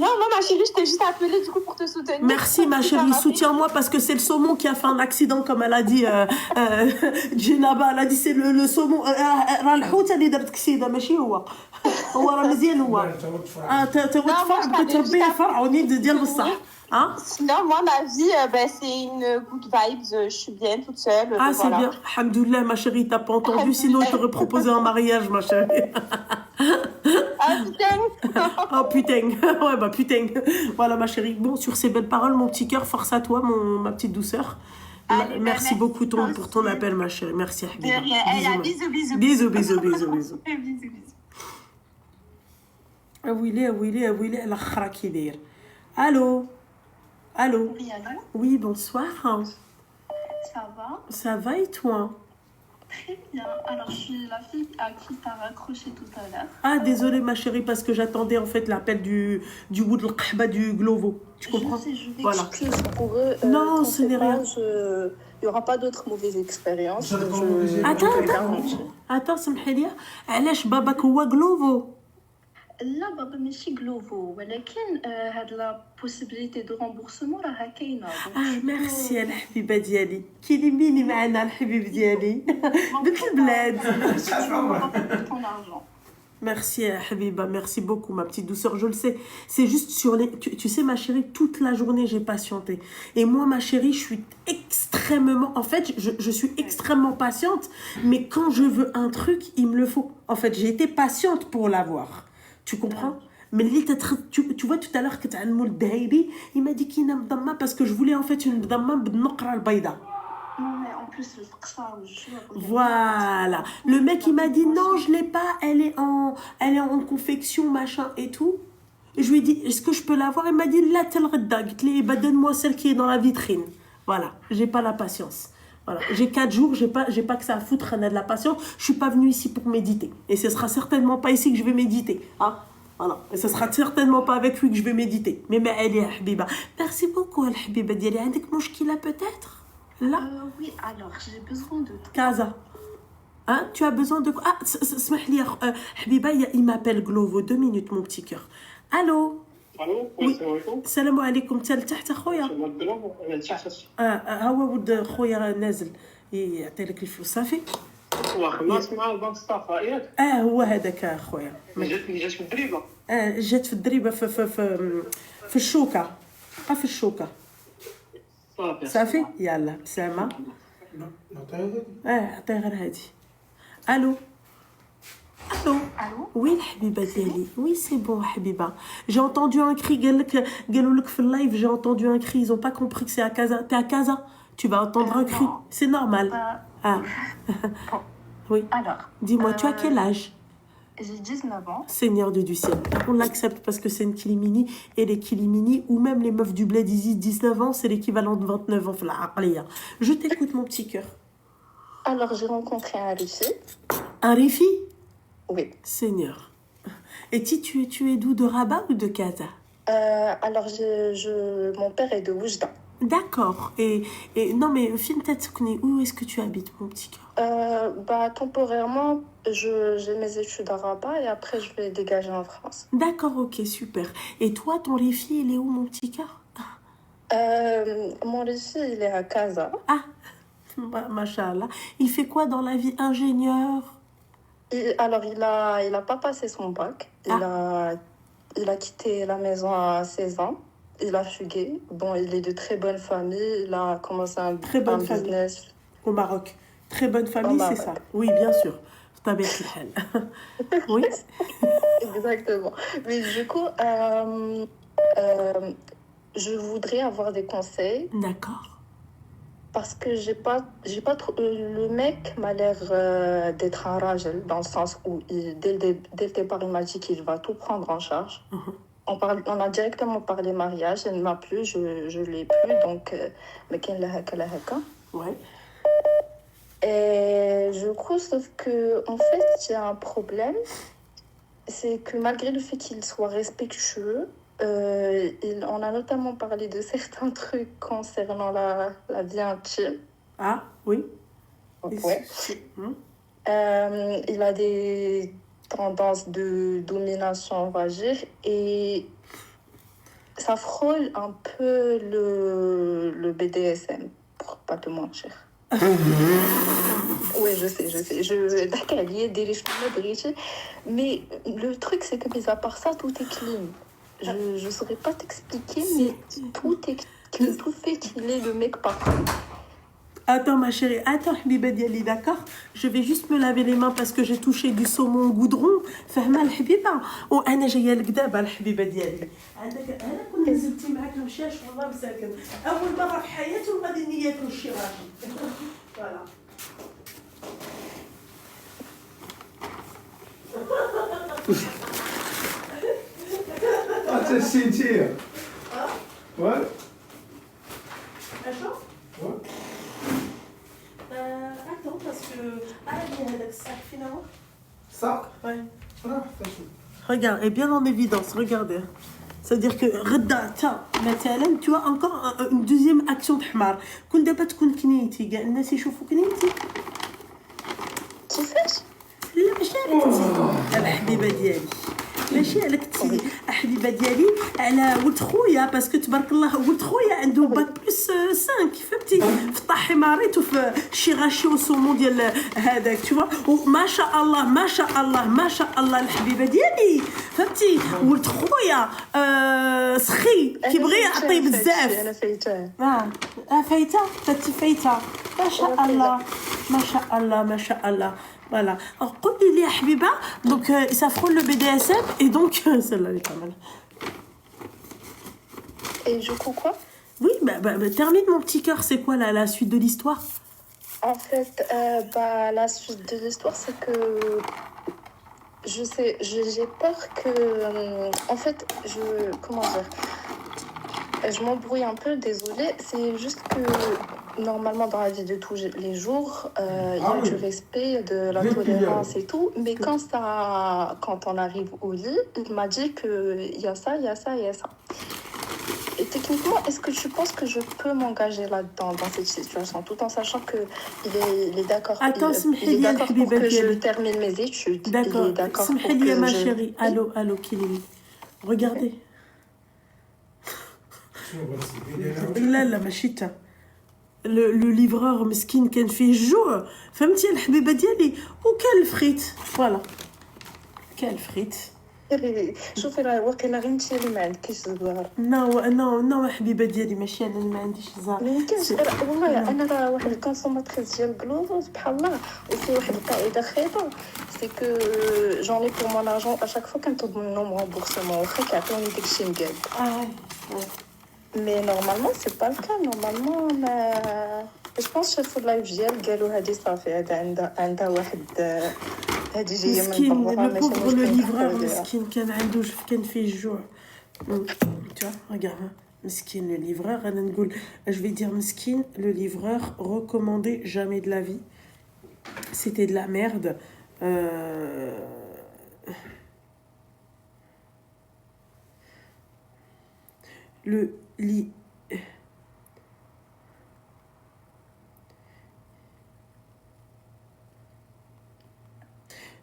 Non, moi, ma chérie, je t'ai juste appelé du coup pour te soutenir. Merci ma chérie, soutiens-moi parce que c'est le saumon qui a fait un accident comme elle a dit Djenaba, elle a dit c'est le saumon راه الحوت اللي درت كسيده ماشي هو راه مزيان هو تفرع بتربي فرع ونيد ديال بصح. Hein? Sinon, moi, ma vie, c'est une good vibes. Je suis bien toute seule. Ah, c'est voilà. Bien. Alhamdoulilah, ma chérie, t'as pas entendu, sinon il t'aurait proposé un mariage, ma chérie. Ah, putain. Oh, putain. Ouais, bah, putain. Voilà, ma chérie. Bon, sur ces belles paroles, mon petit cœur, force à toi, ma petite douceur. Allez, merci beaucoup pour ton appel, ma chérie. Merci, Habiba. Bisous, bisous. Bisous, bisous, bisous, bisous. Bisous, bisous. Ouili, la khara qui dire. Allô? Allô? Oui, allô? Oui, bonsoir. Ça va? Ça va et toi? Très bien. Alors, je suis la fille à qui t'as raccroché tout à l'heure. Ah, désolée ma chérie, parce que j'attendais en fait l'appel du Wood al-Qahba du Glovo. Tu comprends? Je voilà. m'excuse pour eux. Non, ce n'est rien. Il n'y aura pas d'autres mauvaises expériences. Attends, سمحيلي. علاش باباك هو Glovo? لا بابا ماشي جلوفو ولكن هاد لا بوسيبيليتي دو رامبورسمون راها كاينه. ميرسي الحبيبه ديالي كيلميني معنا الحبيب ديالي بنت البلاد. Merci Habiba, merci beaucoup ma petite douceur, je le sais. C'est juste sur les... Tu sais ma chérie, toute la journée j'ai patienté. Et moi ma chérie, je suis extrêmement... En fait, je suis extrêmement patiente. Mais quand je veux un truc, il me le faut. En fait, j'ai été patiente pour l'avoir. Tu comprends? Mais tu vois tout à l'heure que tu as un moule d'Haïbi, il m'a dit qu'il n'a pas de parce que je voulais en fait une dama b'nokra al-bayda. Mais en plus, voilà. Le mec il m'a dit non, je l'ai pas, elle est en confection machin et tout. Et je lui ai dit est-ce que je peux l'avoir? Il m'a dit là tel redda, donne-moi celle qui est dans la vitrine. Voilà, j'ai pas la patience. Voilà, j'ai 4 jours, j'ai pas que ça à foutre, on a de la patience. Je suis pas venue ici pour méditer. Et ce sera certainement pas ici que je vais méditer. Hein? Voilà. Et ce sera certainement pas avec lui que je vais méditer. Mais elle est Habiba. Merci beaucoup, Habiba. Diali, عندك مشكلة peut-être? Là? Oui, alors, j'ai besoin de toi. Kaza. Hein? Tu as besoin de quoi? Ah, smahli, Habiba, il m'appelle Glovo. 2 minutes, mon petit cœur. Allô? الو السلام عليكم. انت لتحت اخويا؟ ها هو ولد خويا نازل يعطي لك الفلوس صافي. هو خلاص مع البنك ستاف ياك؟ هو هذاك اخويا. جات في الدريبه. جات في الدريبه في الشوكه. في الشوكه. صافي يلا بسلامه. عطيه غير هادي. الو. Allô? Allô? Oui, Habiba Diali. Oui, c'est bon, Habiba. J'ai entendu un cri, live, j'ai entendu un cri. Ils n'ont pas compris que c'est à Casa. T'es à Casa? Tu vas entendre un cri. C'est normal. Ah. Bon. Oui. Alors. Dis-moi, tu as quel âge? J'ai 19 ans. Seigneur de du ciel. On l'accepte parce que c'est une Kilimini. Et les Kilimini, ou même les meufs du bled, ils disent 19 ans, c'est l'équivalent de 29 ans. Je t'écoute, mon petit cœur. Alors, j'ai rencontré un Rifi. Un Rifi? Oui. Seigneur. Et tu es d'où? De Rabat ou de Casa? Alors, mon père est de Oujda. D'accord. Et non, mais où est-ce que tu habites, mon petit cœur? Temporairement, j'ai mes études à Rabat et après, je vais dégager en France. D'accord, ok, super. Et toi, ton Rifi, il est où, mon petit cœur? Mon Rifi, il est à Casa. Ah, machallah. Il fait quoi dans la vie? Ingénieur? Alors, il a pas passé son bac. Il a quitté la maison à 16 ans. Il a fugué. Bon, il est de très bonne famille. Il a commencé un business. Au Maroc. Très bonne famille, c'est ça? Oui, bien sûr. Oui. Exactement. Mais du coup, Euh, je voudrais avoir des conseils D'accord. parce que j'ai pas trop, le mec m'a l'air d'être un ragel dans le sens où dès le départ il m'a dit qu'il va tout prendre en charge. On a directement parlé mariage, elle ne m'a plus, je l'ai plus, donc mais qu'elle l'a haka, la haka. Ouais. Et je crois sauf que en fait j'ai un problème, c'est que malgré le fait qu'il soit respectueux, on a notamment parlé de certains trucs concernant la vie intime. Ah, oui. Ouais. Hum. Il a des tendances de domination, on va dire, et ça frôle un peu le BDSM, pour pas te mentir. Oui, je sais. D'accord, il y a des choses, mais le truc, c'est que, mis à part ça, tout est clean. Je saurais pas t'expliquer, mais tout est clean. Tout fait qu'il est le mec parfait. Attends, ma chérie, attends, Habiba Diali, d'accord? Je vais juste me laver les mains parce que j'ai touché du saumon goudron. فاهمة الحبيبة؟ وأنا جاية لك دابا الحبيبة ديالي. عندك أنا كنت نزلتي معاك المشاش والله مساكن. أول مرة في حياتي وغادي نياكلوا الشي راجل. فوالا. حتى السينتيه واه أشوف؟ واه Attends, parce que... Ah, il y a هذاك الساك فينا هو. صاق Ouais. راه حتى شوف Regarde, et bien en évidence, regardez. C'est-à-dire que غدا تا مثلا tu vois encore une deuxième action de حمار. كون دابا تكون كنيتي كاع الناس يشوفوا كنيتي. كيفاش؟ لا ماشي عليك انت الحبيبه ديالي. ماشي عليك انت الحبيبه ديالي على ولد خويا باسكو تبارك الله ولد خويا عنده باك بلس 5 فهمتي في الطاحي ماريت وفي شي غاشي وسومون ديال هذاك tu vois وما شاء الله ما شاء الله ما شاء الله الحبيبه ديالي فهمتي ولد خويا سخي كيبغي يعطي بزاف انا فايته فايته تاتي فايته ما شاء الله ما شاء الله ما شاء الله. Voilà. Alors, قولي لي يا حبيبة, donc ça frôle le BDSM et donc celle-là elle est pas mal. Et du coup quoi? Oui, bah, termine mon petit cœur, c'est quoi la suite de l'histoire? En fait, la suite de l'histoire, c'est que je sais, j'ai peur que, en fait, comment dire, je m'embrouille un peu, désolée. C'est juste que normalement dans la vie de tous les jours, il y a du respect, de la tolérance et tout. Mais quand on arrive au lit, il m'a dit qu'il y a ça, il y a ça, il y a ça. Et techniquement, est-ce que tu penses que je peux m'engager là-dedans, dans cette situation, tout en sachant qu'il est d'accord, Attends, il est d'accord pour que je termine mes études. D'accord, Il est d'accord pour que ma chérie. Allô, Kilili. Regardez. لا ماشي تا le livreur مسكين كان فيه الجوع فهمتي الحبيبه ديالي وكان الفريت فوالا كان الفريت شوفي راه واقيلا غير انت اللي ما عندكيش الزهر. نو حبيبه ديالي ماشي انا اللي ما عنديش الزهر. ما يمكنش والله انا راه واحد الكونسوماتريس ديال الكلوز بحال الله. وفي واحد القاعده خايبه سي كو جون اي بور مون ارجون اشاك فوا كنطلب منهم رامبورسمون واخا كيعطيوني داكشي مقاد. Mais normalement, c'est pas le cas. Normalement, je pense que في اللايف ديال قالوا هذه صافي هذا عندها واحد هذه جايه من مسكين برا le pauvre le livreur مسكين كان عنده كان فيه الجوع. Tu vois, regarde. مسكين le livreur انا نقول je vais dire مسكين le livreur recommandé jamais de la vie. C'était de la merde. Le lit.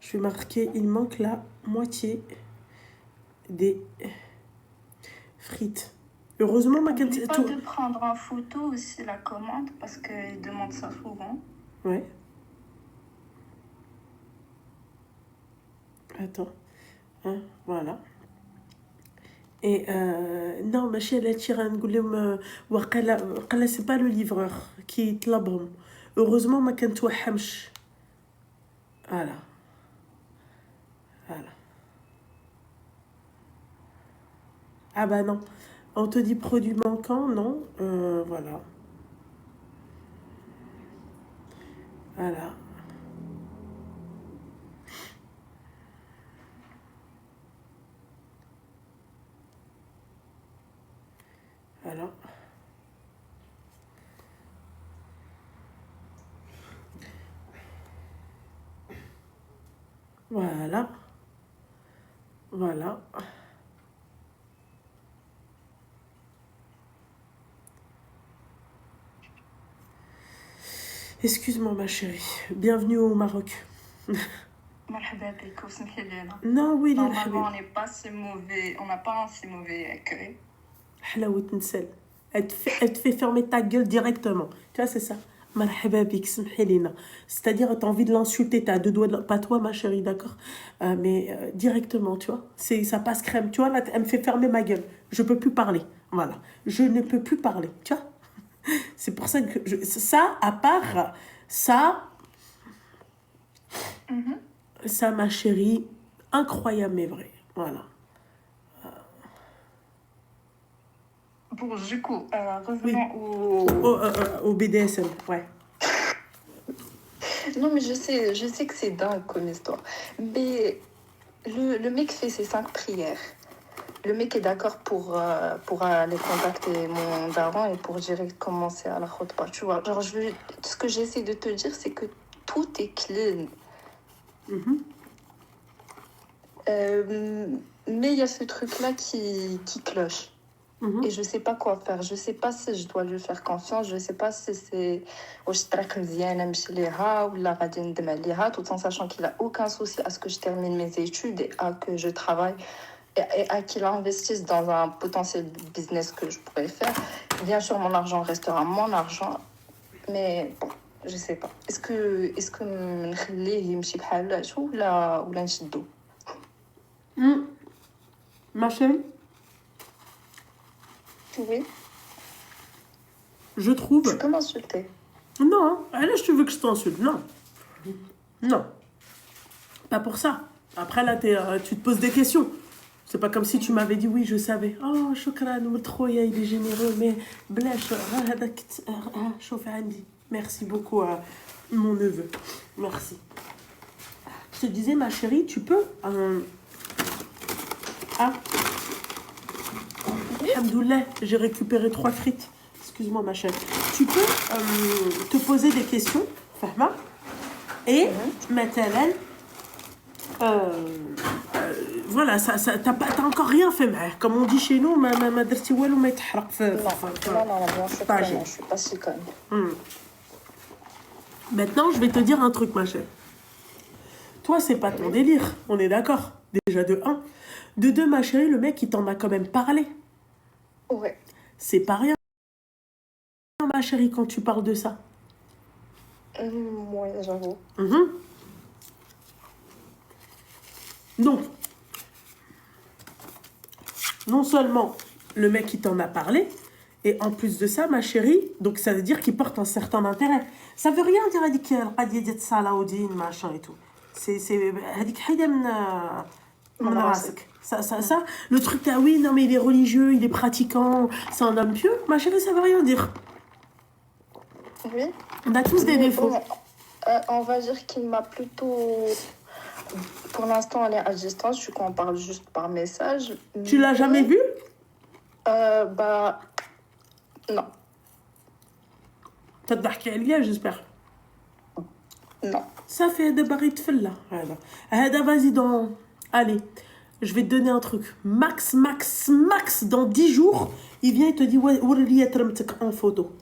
Je vais marquer, il manque la moitié des frites. Heureusement, ma carte. N'oublie pas de prendre en photo aussi la commande parce qu'ils demandent ça souvent. Ouais. Attends. Hein, voilà. Et non, ma chérie, elle tire un goulem. Wakala, c'est pas le livreur qui te l'abonne. Heureusement, ma carte hamch. Voilà. Voilà. Ah bah non. On te dit produit manquant, non. Voilà. Voilà. Voilà. Voilà. Voilà. Excuse-moi ma chérie. Bienvenue au Maroc. مرحبا بك وسمحي لينا. Non, oui, Normalement, on n'est pas si mauvais, on n'a pas un si mauvais accueil. حلاوة نسال. Elle te fait fermer ta gueule directement. Tu vois, c'est ça. مرحبا بك, سمحي لينا. C'est-à-dire, t'as envie de l'insulter, t'as deux doigts de... Pas toi, ma chérie, d'accord, mais directement, tu vois. Ça passe crème. Tu vois, là, elle me fait fermer ma gueule. Je peux plus parler. Voilà. Je ne peux plus parler. Tu vois. C'est pour ça que... Ça, à part... Ça... Ça, ma chérie, incroyable mais vrai. Voilà. Bon, du coup, revenons au... Au BDSM, ouais. Non, mais je sais que c'est dingue comme histoire. Mais le mec fait ses 5 prières. Le mec est d'accord pour aller contacter mon daron et pour direct commencer à la khutba. Tu vois, genre, ce que j'essaie de te dire, c'est que tout est clean. Mais il y a ce truc-là qui cloche. Et je sais pas quoi faire. Je sais pas si je dois lui faire confiance. Je sais pas si c'est tout en sachant qu'il a aucun souci à ce que je termine mes études et à que je travaille et à qu'il investisse dans un potentiel business que je pourrais faire. Bien sûr, mon argent restera mon argent. Mais bon, je sais pas. Est-ce que نخليه يمشي بحاله ولا نشدو؟ Ma chérie, Oui. je trouve... Tu peux m'insulter. Non, hein. Là, je te veux que je t'insulte. Non. Non. Pas pour ça. Après, là, tu te poses des questions. C'est pas comme si tu m'avais dit oui, je savais. Oh, shukran, Moutroya, il est généreux, mais blèche, chauffe Andy. Merci beaucoup à mon neveu. Merci. Je te disais, ma chérie, tu peux... Alhamdoulilah, j'ai récupéré 3 frites. Excuse-moi, ma chérie. Tu peux te poser des questions, Fahma, et maintenant, voilà, t'as encore rien fait, comme on dit chez nous, ma درتي والو ما يتحرق في Non, bien sûr que non, je suis pas si conne. Maintenant, je vais te dire un truc, ma chérie. Toi, c'est pas ton délire, on est d'accord. Déjà de 1. De 2, ma chérie, le mec, il t'en a quand même parlé. Ouais. C'est pas rien, ma chérie, quand tu parles de ça. Ouais, j'avoue. Donc, non seulement le mec, il t'en a parlé, et en plus de ça, ma chérie, donc ça veut dire qu'il porte un certain intérêt. Ça veut rien dire, هذيك القضية ديال Salahuddin, machin et tout. C'est هذيك حاجة من راسك. Ça, le truc là, oui, non mais il est religieux, il est pratiquant, c'est un homme pieux, ma chérie, ça veut rien dire. Oui. On a tous des défauts. On va dire qu'il m'a plutôt... Pour l'instant, on est à distance, du coup, on parle juste par message. Tu l'as jamais vu? Bah... Non. T'as تضحكي عليا, j'espère. Non. Ça fait de barrer de fil là. Voilà. Vas-y, allez, je vais te donner un truc. Max, dans 10 jours, il vient et te dit en photo.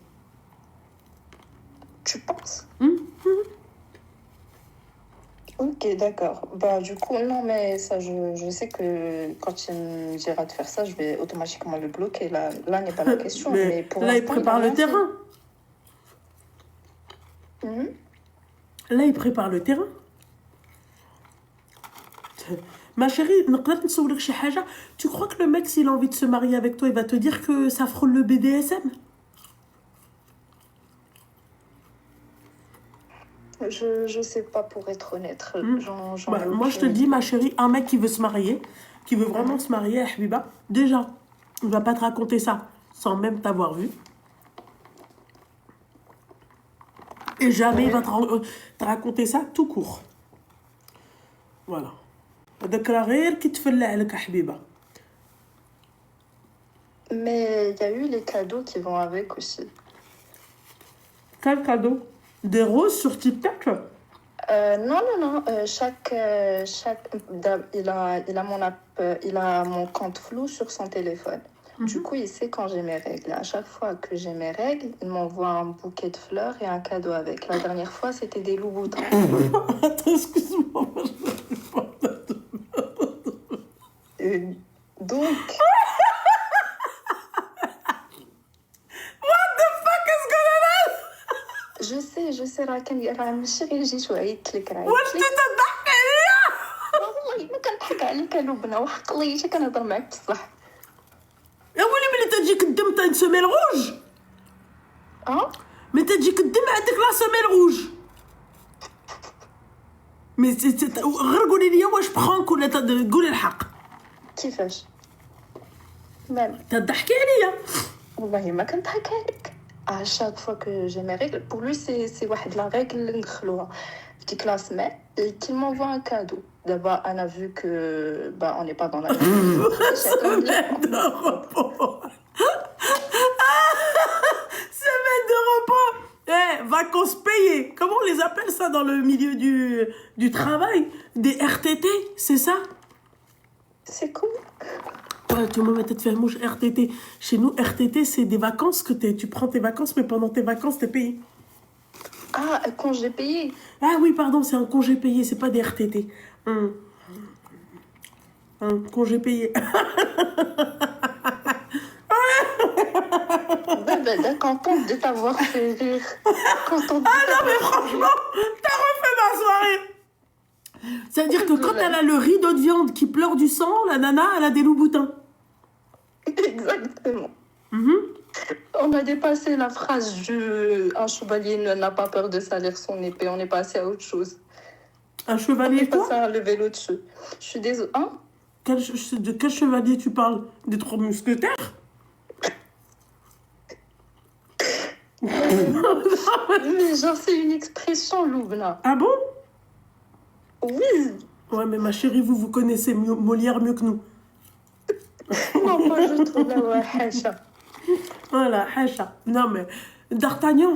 Tu penses? Ok, d'accord. Bah, du coup, non, mais ça, je sais que quand il me dira de faire ça, je vais automatiquement le bloquer. Là n'est pas la question. Mais pour là, il prépare le terrain. Là, il prépare le terrain. Ma chérie, tu crois que le mec, s'il a envie de se marier avec toi, il va te dire que ça frôle le BDSM? Je sais pas, pour être honnête. Moi, je te dis, ma chérie, un mec qui veut se marier, qui veut vraiment se marier, Habiba, déjà, Il va pas te raconter ça sans même t'avoir vu. Et jamais il va te raconter ça tout court. Voilà. هذاك راه غير كيتفلى عليك حبيبه. Mais il y a eu les cadeaux qui vont avec aussi. Quel cadeau? Des roses sur TikTok? Non, non, non. Il a mon compte flou sur son téléphone. Du coup, il sait quand j'ai mes règles. À chaque fois que j'ai mes règles, il m'envoie un bouquet de fleurs et un cadeau avec. La dernière fois, c'était des loups-boutins. Attends, excuse-moi. Donc... What the fuck is going on? Je sais راه ماشي غير جيت وعيطت لك راه واش انت تضحك عليا؟ والله ما كنضحك عليك لبنى وحق الله حتى كنهضر معاك بصح. يا ولي ملي تجيك الدم تا سوميل روج. ملي تجيك الدم عندك لا سوميل روج. مي غير قولي لي واش بخونك ولا قولي الحق. كيفاش؟ مال تضحكي عليا. والله ما كنضحك عليك. À chaque fois que j'ai mes règles, pour lui, c'est واحد la règle اللي ندخلوها في ديك لا سمين et qu'il m'envoie un cadeau. D'abord, on a vu que on n'est pas dans la même Semaine de repos. Semaine de repos. Vacances payées. Comment on les appelle ça dans le milieu du travail? Des RTT, c'est ça? C'est cool. Ouais, tout le monde va te faire mouche RTT. Chez nous, RTT, c'est des vacances que tu prends tes vacances, mais pendant tes vacances, t'es payé. Ah, congé payé. Ah oui, pardon, c'est un congé payé, c'est pas des RTT. Un congé payé. Ben, contente de t'avoir fait rire. Ah non, mais franchement, t'as refait ma soirée. C'est-à-dire que quand elle a le rideau de viande qui pleure du sang, la nana, elle a des loups-boutins. Exactement. On a dépassé la phrase un chevalier n'a pas peur de salir son épée. On est passé à autre chose. Un chevalier quoi? On est passé à lever l'autre dessus. Je suis désolée. Hein? De quel chevalier tu parles? Des 3 mousquetaires? Mais genre, c'est une expression, Loubna. Ah bon? Oui. Ouais, mais ma chérie, vous connaissez Molière mieux que nous. Non, pas je trouve là, ouais, Hacha. Voilà, Hacha. Non, mais D'Artagnan.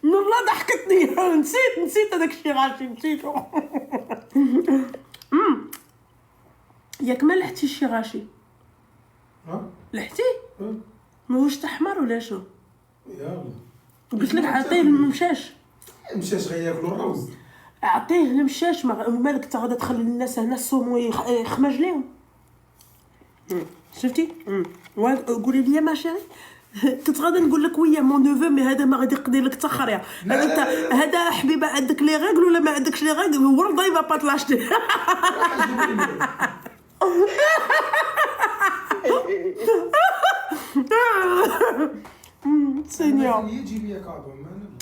والله ضحكتني. نسيت هذاك الشيء غاشي نسيتو. ياك ما لحتي الشي غاشي؟ لحتي؟ ماهوش تحمر ولا شو؟ يلا قلت لك عطيه الممشاش. المشاش غياكلوا الروز. عطيه المشاش مالك انت غادا تخلي الناس هنا الصوم يخمج ليهم. شفتي؟ قولي لي ما شيري كنت غادا نقول لك ويا مون نوفو مي هذا ما غادي يقضي لك تخريع. هذا حبيبه عندك لي ريغل ولا ما عندكش لي ريغل هو رضا يبا با تلاشتي. سينيور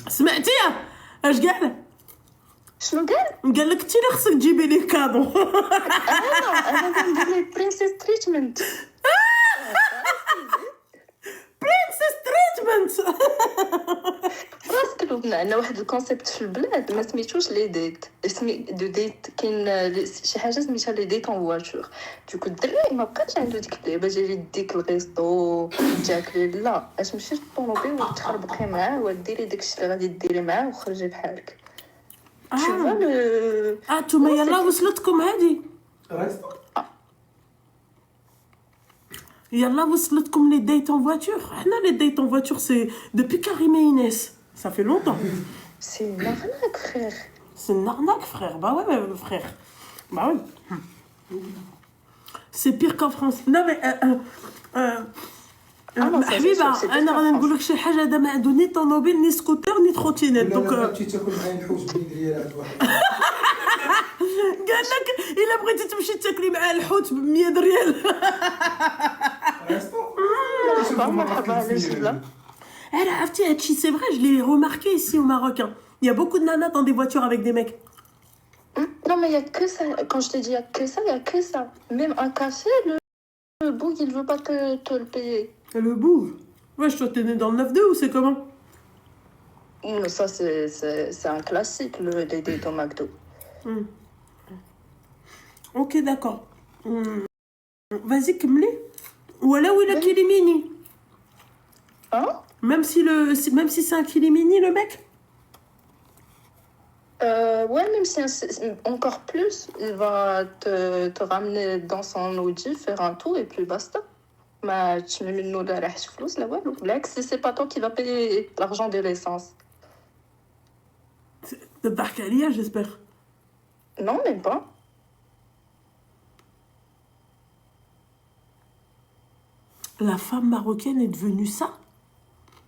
سمعتي اش قال؟ شنو قال؟ قال لك انت اللي خصك تجيبي لي كادو. انا كندير لي برنسيس تريتمنت. برنسيس تريتمنت. راسك لبنى عندنا واحد الكونسيبت في البلاد ما سميتوش لي ديت. دو ديت كاين شي حاجه سميتها لي ديت اون فواتور. دوك الدري ما بقاش عنده ديك اللعبه ديال يديك الغيسطو تاكلي لا اش مشيتي للطوموبيل وتخربقي معاه وديري داكشي اللي غادي ديري معاه وخرجي بحالك. نتوما يلا وصلتكم هادي يلا وصلتكم لي ديت اون فواتور. حنا لي ديت اون فواتور سي دوبي كريم ايناس ça fait longtemps. C'est une arnaque, frère. C'est une arnaque, frère. Bah ouais, frère. Bah ouais. C'est pire qu'en France. Non mais حبيبه انا غادي نقول لك شي حاجه. هذا ما عنده ني طوموبيل ني سكوتر ني تروتينيت دونك بغيتي تاكل معايا الحوت ب100 ريال عند واحد. قال لك الا بغيتي تمشي تاكلي مع الحوت ب100 ريال. مرحبا على Alors, c'est vrai, je l'ai remarqué ici au Maroc. Hein. Il y a beaucoup de nanas dans des voitures avec des mecs. Non, mais il n'y a que ça. Quand je te dis il n'y a que ça, il n'y a que ça. Même un café, le boug, il ne veut pas te le payer. Et le bouffe. Wesh, toi, t'es né dans le 9-2 ou c'est comment? Mais ça, c'est un classique, les dates au McDo. Hmm. Ok, d'accord. Vas-y, Kemli. Ou alors, il a Oui. Kilimini. Hein? Même si c'est un Kilimini, le mec. Ouais, même si encore plus, il va te ramener dans son Audi, faire un tour et puis basta. Mais tu me mets nous la flous, là, ouais. L'ex, c'est pas toi qui va payer l'argent de l'essence. De Barcalia, j'espère. Non, même pas. La femme marocaine est devenue ça.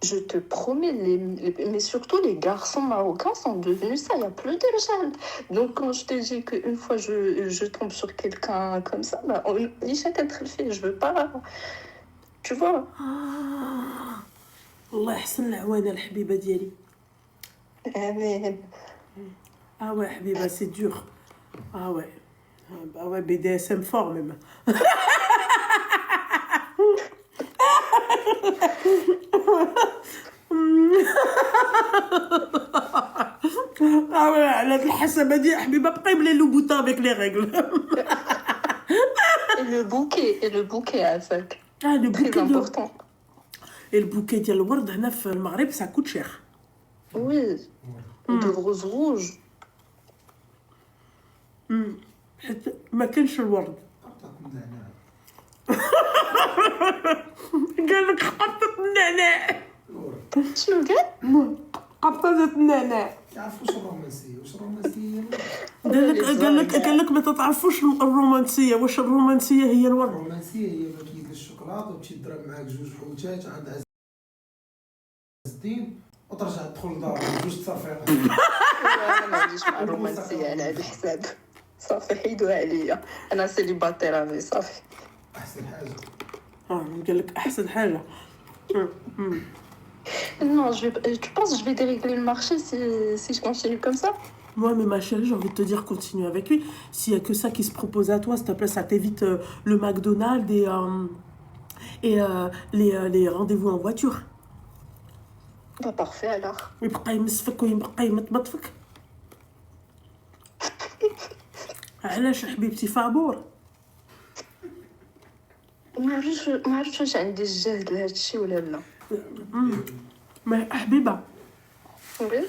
Je te promets, mais surtout les garçons marocains sont devenus ça, il n'y a plus de gel. Donc quand je te dis qu'une fois je tombe sur quelqu'un comme ça, bah, ليش هتتخلفي, je veux pas, tu vois. الله يحسن العوانة الحبيبة ديالي. آمين. Ah ouais, Habiba, c'est dur. Ah ouais. Ah ouais, BDSM fort même. Ah ouais, على الحسبة دي حبيبة بقى يبلي له بوتا avec les règles. Et le bouquet à sac. Ah, le Très bouquet important. Et le bouquet ديال الورد هنا في المغرب ça coûte cher. Oui. De rose rouge. حتى ما كانش الورد. قال لك قبطة النعناع. شنو قال؟ قبطة النعناع. تعرف واش الرومانسيه قال لك ما تتعرفوش الرومانسيه. واش الرومانسيه هي الورد؟ الرومانسيه هي ماكينه الشوكولاته وتمشي تضرب معاك جوج حوتات عند عز الدين وترجع تدخل لدار جوج تصافيات. انا ما عنديش مع الرومانسيه على هذا الحساب. صافي حيدوها عليا, انا سيليباتير افي صافي. احسن حاجه. قال لك احسن حاجه. Non, tu penses que je vais dérégler le marché si je continue comme ça? Moi, mais ma chérie, j'ai envie de te dire, continue avec lui. S'il y a que ça qui se propose à toi, s'il te plaît, ça t'évite le McDonald's et les rendez-vous en voiture. Bah parfait alors. ويبقى يمسفك ويبقى يمطمط فيك. علاش حبيبتي فابور؟ ما عرفتش واش عندي الجهد لهذا الشيء ولا لا. ما حبيبه وي.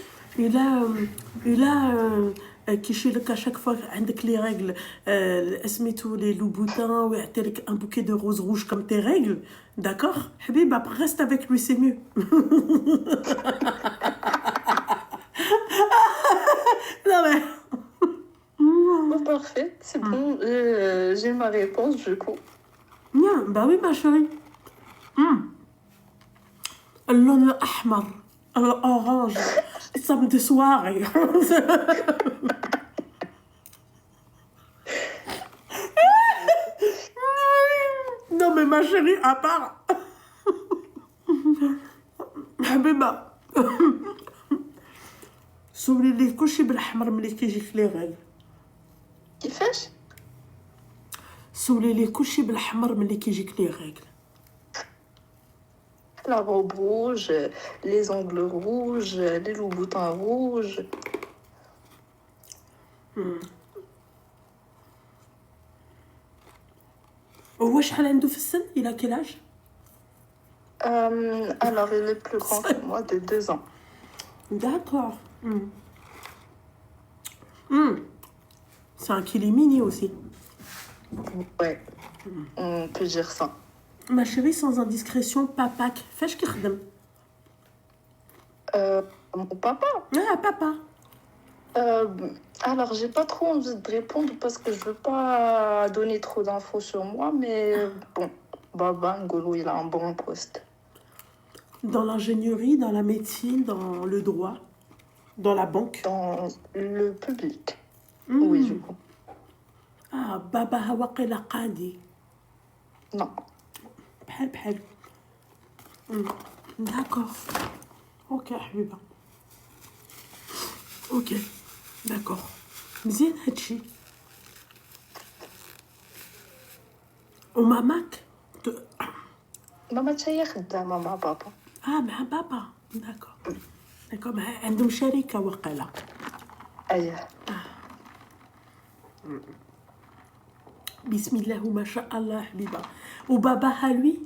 إلا كيشي لك اشاك فوا عندك لي ريغل سميتو لي لوبوتان ويعطي لك ان بوكي دو روز روج كوم تي ريغل داكور حبيبه reste avec lui c'est mieux. Non mais Bon, parfait, c'est bon, j'ai ma réponse du coup. bien bah oui ma chérie. اللون الأحمر الأورانج samedi soirée. Non mais ma chérie, à part حبيبة سولي لي كلشي بالأحمر ملي كيجيك لي غيل. كيفاش؟ سولي لي كلشي بالأحمر ملي كيجيك لي غيل. La robe rouge, les ongles rouges, les loups-boutins rouges. هو شحال عنده في السن؟ إلى كيل âge؟ Alors, il est plus grand que moi de 2 ans. D'accord. C'est un kilimini aussi. Ouais, on peut dire ça. Ma chérie, sans indiscrétion, papak. فاش كيخدم؟ Mon papa? Ah, papa. Alors, j'ai pas trop envie de répondre parce que je veux pas donner trop d'infos sur moi, mais bon, Baba Ngolo, il a un bon poste. Dans l'ingénierie, dans la médecine, dans le droit, dans la banque. Dans le public. Oui, du coup. Ah, Baba Hawaqila Qadi. Non. بحال. D'accord. Ok, Habiba. Ok, d'accord. مزيان هادشي. وماماك ماما تاهي خدامة مع بابا. مع بابا. داكور عندهم شركة وقيلا. أيه. بسم الله وما شاء الله حبيبة. وباباها لوي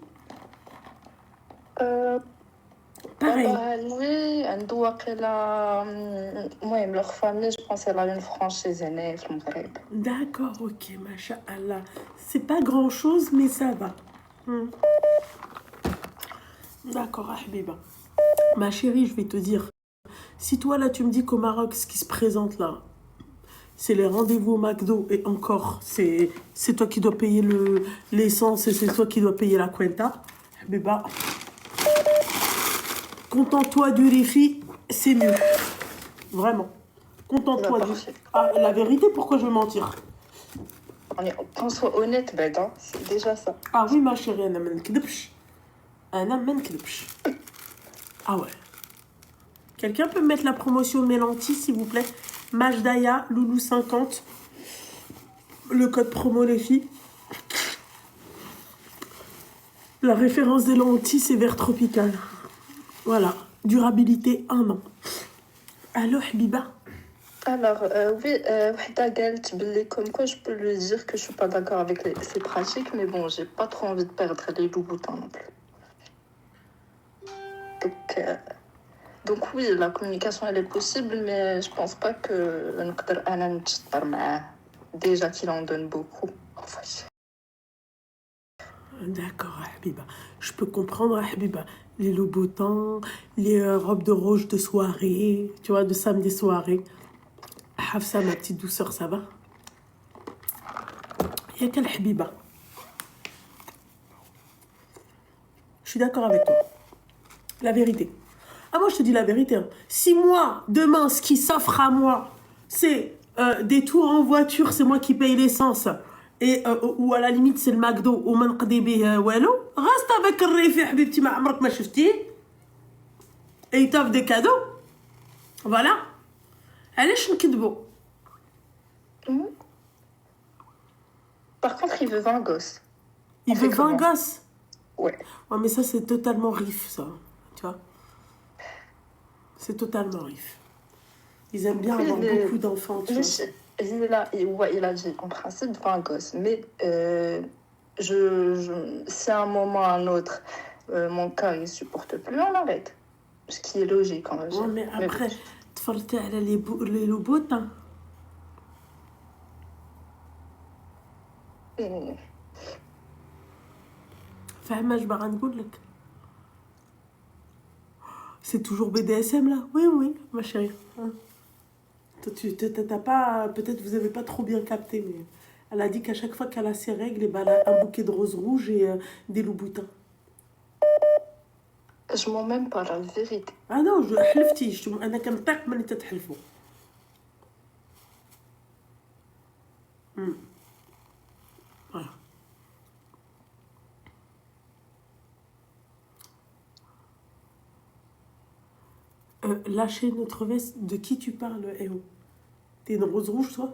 باغي. بابا lui عنده واقيلا المهم لوغ فامي جو بونس elle a une franchise هنايا في المغرب. D'accord, ok, machallah. C'est pas grand chose, mais ça va. D'accord, Habiba. Ma chérie, je vais te dire. Si toi, là, tu me dis qu'au Maroc, ce qui se présente là, c'est les rendez-vous au McDo, et encore, c'est toi qui dois payer l'essence et c'est toi qui dois payer la cuenta. Habiba, contente-toi du rifi, c'est mieux. Vraiment. Contente-toi du... la vérité, pourquoi je vais mentir? Qu'on soit honnête, Beda, c'est déjà ça. Oui, ma chérie, أنا ما نكذبش. Ouais. Quelqu'un peut me mettre la promotion Mélanti, s'il vous plaît? Majdaya, Loulou 50. Le code promo, les filles. La référence des lentilles, c'est vert tropical. Voilà. Durabilité 1 an. Allô, Habiba? Alors, oui, Wahda قالت باللي comme quoi je peux lui dire que je suis pas d'accord avec ses pratiques, mais bon, j'ai pas trop envie de perdre les loups-boutins non plus. Donc oui, la communication elle est possible, mais je pense pas que نقدر أنا نتشطر معاه. Déjà qu'il en donne beaucoup. Enfin, D'accord, Habiba. Je peux comprendre, Habiba. Les Louboutins, les robes de rouge de soirée, tu vois, de samedi soirée. Hafsa, ma petite douceur, ça va? Y'a quelle Habiba? Je suis d'accord avec toi. La vérité. Moi, je te dis la vérité. Hein. Si moi, demain, ce qui s'offre à moi, c'est des tours en voiture, c'est moi qui paye l'essence, et ou à la limite, c'est le McDo, ou man qdi bih walou, reste avec le rifi, habibti, ma amrak ma shufti, et il t'offre des cadeaux. Voilà. علاش نكذبوا؟ Par contre, il veut 20 gosses. Il veut 20 gosses? Ouais. Ouais, mais ça, c'est totalement rif, ça. Tu vois? C'est totalement rif. Ils aiment bien avoir beaucoup d'enfants, tu vois. Il a dit en principe 20 gosses, mais si à un moment ou à un autre, mon cas, il supporte plus, on arrête. Ce qui est logique, en vrai. Ouais, mais après, تفرجتي على les Louboutins. فاهمة اش باغا نقول لك؟ C'est toujours BDSM là? Oui, ma chérie. T'as pas... Peut-être vous avez pas trop bien capté, mais elle a dit qu'à chaque fois qu'elle a ses règles, et ben elle a un bouquet de roses rouges et des loups-boutins. Je mens même pas la vérité. Non, je حلفتي. أنا كنطيق ملي تتحلفوا. Voilà. Lâcher notre veste, de qui tu parles, Eo? T'es une rose rouge, toi?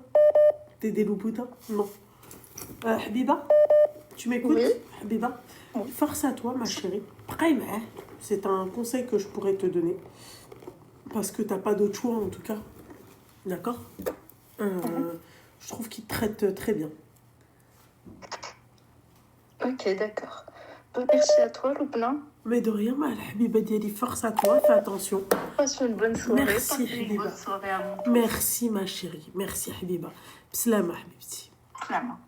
T'es des loups-boutins? Non. Habiba, tu m'écoutes? Oui. Habiba, force à toi, ma chérie. C'est un conseil que je pourrais te donner. Parce que t'as pas d'autre choix, en tout cas. D'accord? Je trouve qu'il te traite très bien. Ok, d'accord. Merci à toi, Loubna. Mais de rien, ma Habiba Diali, force à toi, fais attention. Passe une bonne soirée. Merci, Habiba. Bonne soirée à vous. Merci, ma chérie. Merci, Habiba. Bslama, Habibti. Clairement.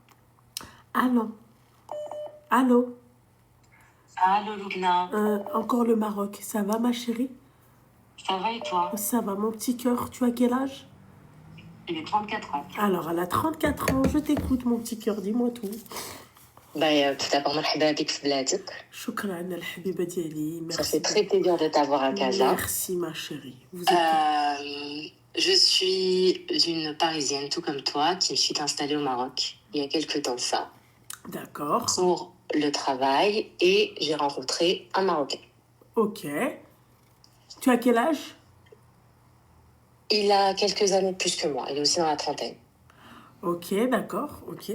Allô? Allô? Allô, Loubna. Encore le Maroc. Ça va, ma chérie? Ça va et toi? Ça va, mon petit cœur. Tu as quel âge? Il est 34 ans. Alors, elle a 34 ans. Je t'écoute, mon petit cœur. Dis-moi tout. Tout d'abord, مرحبا بك في بلادك. شكرا الحبيبة ديالي. Ça Merci. fait très plaisir de t'avoir à Casa. Merci, ma chérie. Vous êtes... Je suis une Parisienne, tout comme toi, qui me suis installée au Maroc il y a quelques temps de ça, D'accord. pour le travail, et j'ai rencontré un Marocain. Ok. Tu as quel âge? Il a quelques années plus que moi, il est aussi dans la trentaine. Ok, d'accord, ok.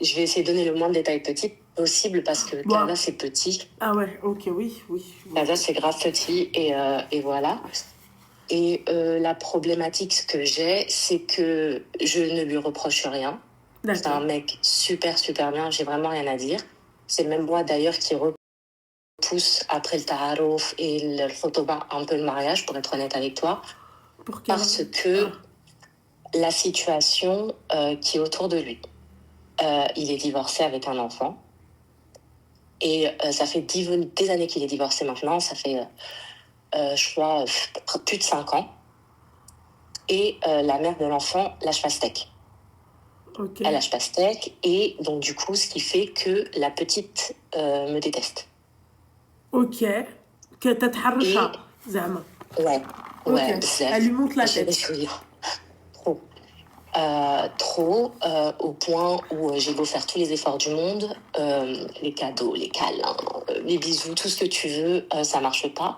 Je vais essayer de donner le moins de détails petits possible parce que Bon. Casa, c'est petit. Ah ouais, ok, oui. Casa, c'est grave petit et voilà. Et la problématique que j'ai, c'est que je ne lui reproche rien. C'est un D'accord. mec super, super bien. J'ai vraiment rien à dire. C'est même moi d'ailleurs qui repousse après le tarouf et le khotoba un peu le mariage, pour être honnête avec toi. Pour quelle Parce raison? que la situation qui est autour de lui. Il est divorcé avec un enfant. Et ça fait des années qu'il est divorcé maintenant. Ça fait, je crois, plus de 5 ans. Et la mère de l'enfant lâche pastèque. Ok. Elle lâche pastèque. Et donc, du coup, ce qui fait que la petite me déteste. Ok. كتتحرشها زعما. Ouais. Ok. Ouais, bzaf. Elle lui monte la tête. Trop. Trop, au point où j'ai beau faire tous les efforts du monde, les cadeaux, les câlins, les bisous, tout ce que tu veux, ça marche pas.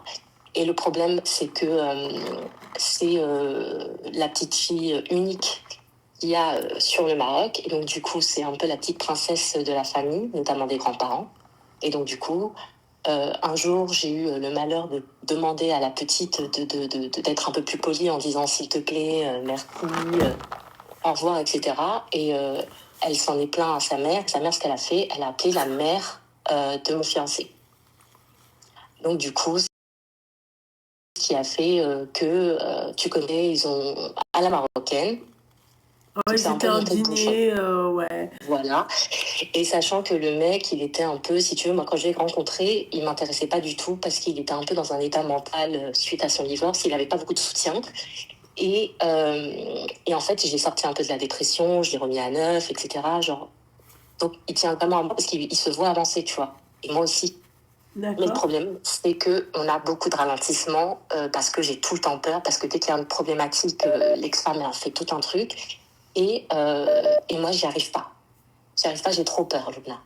Et le problème, c'est que c'est la petite fille unique qu'il y a sur le Maroc. Et donc, du coup, c'est un peu la petite princesse de la famille, notamment des grands-parents. Et donc, du coup, un jour, j'ai eu le malheur de demander à la petite d'être un peu plus polie en disant s'il te plaît, merci, au revoir, etc. Et elle s'en est plaint à sa mère. Sa mère, ce qu'elle a fait, elle a appelé la mère de mon fiancé. Donc, du coup, ce qui a fait que, tu connais, ils ont à la marocaine. Ouais, C'est un c'était peu un monté de bouchon. dîner, ouais. Voilà. Et sachant que le mec, il était un peu, si tu veux, moi, quand je l'ai rencontré, il m'intéressait pas du tout parce qu'il était un peu dans un état mental suite à son divorce. Il avait pas beaucoup de soutien. Et en fait, j'ai sorti un peu de la dépression, je l'ai remis à neuf, etc. Genre, donc, il tient vraiment à moi parce qu'il se voit avancer, tu vois. Et moi aussi. Mais le D'accord. problème, c'est qu'on a beaucoup de ralentissements parce que j'ai tout le temps peur, parce que dès qu'il y a une problématique, l'ex-femme elle a fait tout un truc. Et moi, j'y arrive pas. J'ai trop peur, Luna.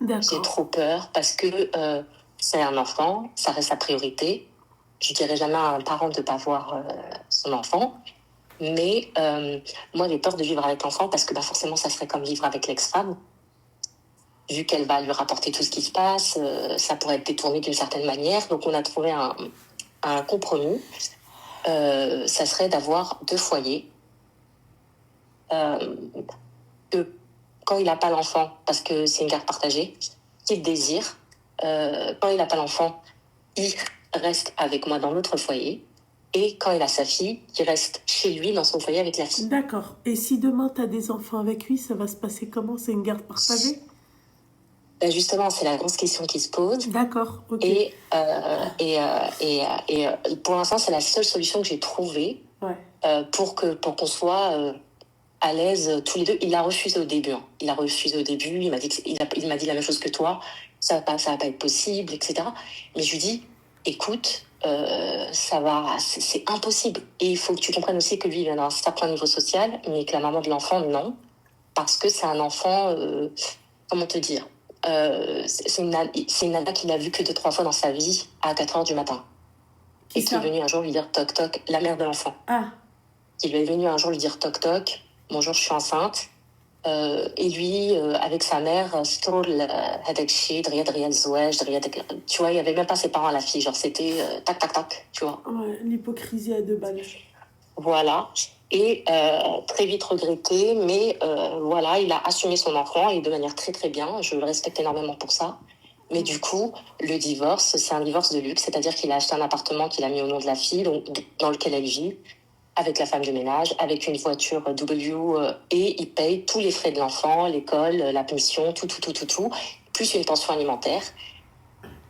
J'ai D'accord. trop peur parce que c'est un enfant, ça reste sa priorité. Je dirais jamais à un parent de ne pas voir son enfant. Mais moi, j'ai peur de vivre avec l'enfant parce que forcément, ça serait comme vivre avec l'ex-femme. Vu qu'elle va lui rapporter tout ce qui se passe, ça pourrait être détourné d'une certaine manière. Donc, on a trouvé un compromis. Ça serait d'avoir 2 foyers. Que quand il n'a pas l'enfant, parce que c'est une garde partagée, qu'il désire, quand il n'a pas l'enfant, il reste avec moi dans notre foyer. Et quand il a sa fille, il reste chez lui dans son foyer avec la fille. D'accord. Et si demain tu as des enfants avec lui, ça va se passer comment? C'est une garde partagée? Justement, c'est la grosse question qui se pose. D'accord, ok. Et pour l'instant, c'est la seule solution que j'ai trouvée pour qu'on soit à l'aise tous les deux. Il l'a refusé au début. Hein. Il a refusé au début. Il m'a dit il m'a dit la même chose que toi. Ça va pas être possible, etc. Mais je lui dis, écoute, c'est impossible. Et il faut que tu comprennes aussi que lui, il vient d'un certain niveau social, mais que la maman de l'enfant, non. Parce que c'est un enfant, comment te dire, c'est une nana qu'il a vue que 2-3 fois dans sa vie à 4h du matin. Et qui est venue un jour lui dire toc toc, la mère de l'enfant. Ah. Qui lui est venue un jour lui dire toc toc, bonjour, je suis enceinte. Et lui, avec sa mère, tu vois, il n'y avait même pas ses parents à la fille, genre c'était tac tac tac, tu vois. Ouais, l'hypocrisie à 2 balles. Voilà. Et très vite regretté, mais voilà, il a assumé son enfant et de manière très très bien. Je le respecte énormément pour ça. Mais du coup, le divorce, c'est un divorce de luxe, c'est-à-dire qu'il a acheté un appartement qu'il a mis au nom de la fille, donc, dans lequel elle vit, avec la femme de ménage, avec une voiture W, et il paye tous les frais de l'enfant, l'école, la pension, tout, plus une pension alimentaire.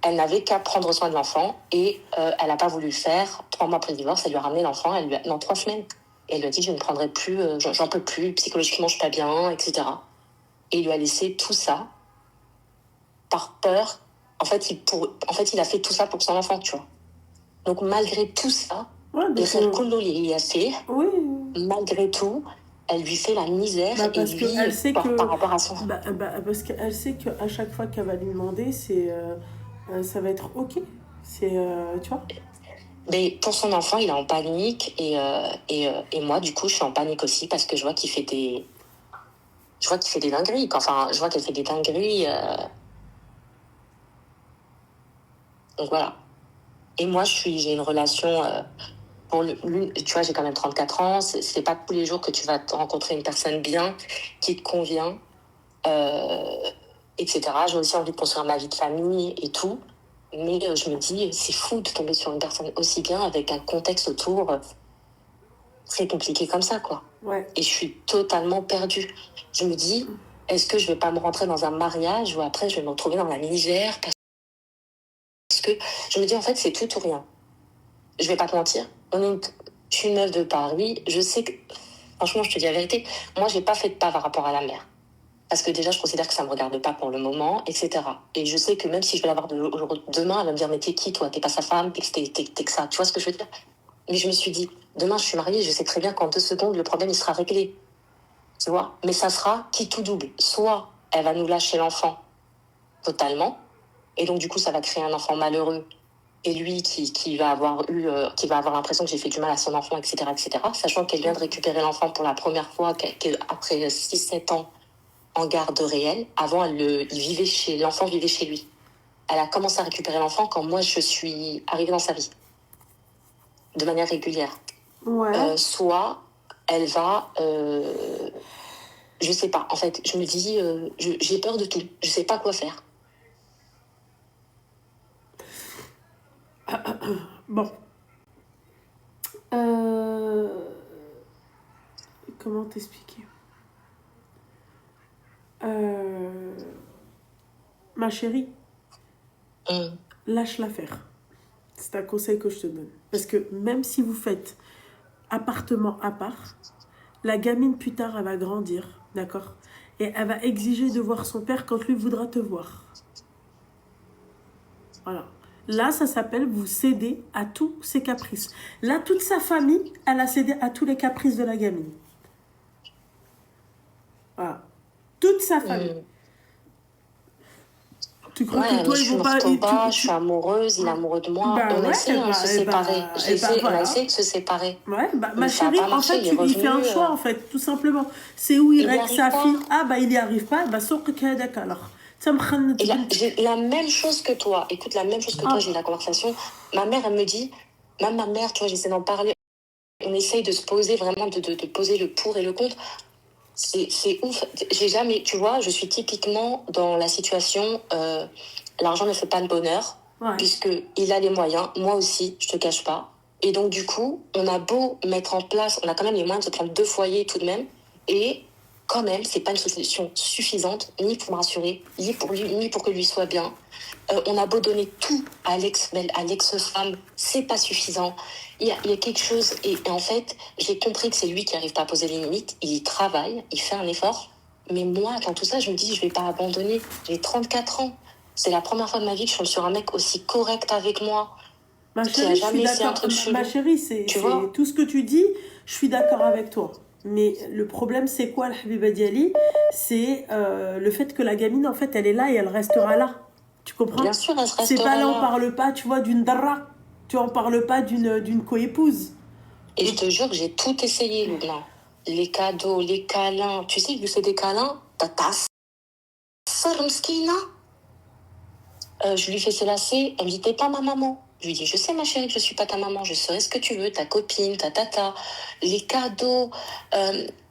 Elle n'avait qu'à prendre soin de l'enfant et elle n'a pas voulu le faire. 3 mois après le divorce, elle lui a ramené l'enfant, non, 3 semaines. Et elle lui a dit, je ne prendrai plus, j'en peux plus, psychologiquement, je ne suis pas bien, etc. Et il lui a laissé tout ça par peur. En fait, il a fait tout ça pour son enfant, tu vois. Donc, malgré tout ça, malgré tout, elle lui fait la misère et lui, elle sait par rapport à son... parce qu'elle sait qu'à chaque fois qu'elle va lui demander, ça va être OK. Tu vois. Mais pour son enfant, il est en panique et moi, du coup, je suis en panique aussi parce que je vois qu'il fait je vois qu'il fait des dingueries. Enfin, je vois qu'elle fait des dingueries. Donc voilà. Et moi, j'ai une relation... tu vois, j'ai quand même 34 ans. C'est pas tous les jours que tu vas rencontrer une personne bien, qui te convient, etc. J'ai aussi envie de construire ma vie de famille et tout. Mais je me dis, c'est fou de tomber sur une personne aussi bien avec un contexte autour très compliqué comme ça, quoi. Ouais. Et je suis totalement perdue. Je me dis, est-ce que je vais pas me rentrer dans un mariage ou après je vais me retrouver dans la misère parce que je me dis, en fait, c'est tout ou rien. Je vais pas te mentir. Je suis une meuf de Paris. Je sais que, franchement, je te dis la vérité, moi, j'ai pas fait de pas par rapport à la mer. Parce que déjà, je considère que ça me regarde pas pour le moment, etc. Et je sais que même si je vais la voir demain, elle va me dire, mais t'es qui, toi? T'es pas sa femme, t'es que ça. Tu vois ce que je veux dire? Mais je me suis dit, demain, je suis mariée, je sais très bien qu'en 2 secondes, le problème, il sera réglé. Tu vois? Mais ça sera qui tout double. Soit elle va nous lâcher l'enfant totalement, et donc, du coup, ça va créer un enfant malheureux. Et lui qui va avoir l'impression que j'ai fait du mal à son enfant, etc., etc., sachant qu'elle vient de récupérer l'enfant pour la première fois après 6-7 ans en garde réelle. Avant, l'enfant vivait chez lui. Elle a commencé à récupérer l'enfant quand moi, je suis arrivée dans sa vie, de manière régulière. Ouais. Soit elle va... je sais pas. En fait, je me dis, j'ai peur de tout. Je sais pas quoi faire. Bon. Comment t'expliquer? Ma chérie, lâche l'affaire. C'est un conseil que je te donne. Parce que même si vous faites appartement à part, la gamine plus tard, elle va grandir, d'accord? Et elle va exiger de voir son père quand lui voudra te voir. Voilà. Là, ça s'appelle vous céder à tous ses caprices. Là, toute sa famille, elle a cédé à tous les caprices de la gamine. Voilà. Toute sa famille. Tu crois que toi, je ils suis vont pas... je suis amoureuse, il est amoureux de moi. Bah on ouais, essaie de se séparer. On voilà. a essayé de se séparer. Ouais, bah, Mais ma ça a chérie, pas marché, en fait, il fait un choix, en fait, tout simplement. C'est où il règle sa fille. Ah, bah, il n'y arrive pas. Bah, sauf que alors. Et la même chose que toi. Écoute, la même chose que toi, j'ai eu la conversation. Ma mère, elle me dit, même ma mère, tu vois, j'essaie d'en parler. On essaye de se poser vraiment, de poser le pour et le contre. C'est ouf. J'ai jamais, tu vois, je suis typiquement dans la situation, l'argent ne fait pas le bonheur, puisqu'il a les moyens, moi aussi, je te cache pas. Et donc, du coup, on a beau mettre en place, on a quand même les moyens de se prendre 2 foyers tout de même, et quand même, c'est pas une solution suffisante, ni pour me rassurer, ni pour lui, ni pour que lui soit bien. On a beau donner tout à l'ex-femme, c'est pas suffisant. Il y a quelque chose, et en fait, j'ai compris que c'est lui qui n'arrive pas à poser les limites. Il travaille, il fait un effort. Mais moi, dans tout ça, je me dis, je vais pas abandonner. J'ai 34 ans. C'est la première fois de ma vie que je tombe sur un mec aussi correct avec moi. Ma chérie, je suis d'accord. Ma chérie, c'est tout ce que tu dis, je suis d'accord avec toi. Mais le problème, c'est quoi, le Habiba Diali? C'est le fait que la gamine, en fait, elle est là et elle restera là. Tu comprends? Bien sûr, elle restera là. C'est pas là, on parle pas, tu vois, d'une darra. Tu en parles pas d'une coépouse. Et je te jure que j'ai tout essayé, Loubna. Les cadeaux, les câlins. Tu sais, je lui fais des câlins. Je lui fais ses lacets. Elle me dit, t'es pas ma maman. Je lui dis, je sais ma chérie que je suis pas ta maman, je serai ce que tu veux, ta copine, ta tata. Les cadeaux,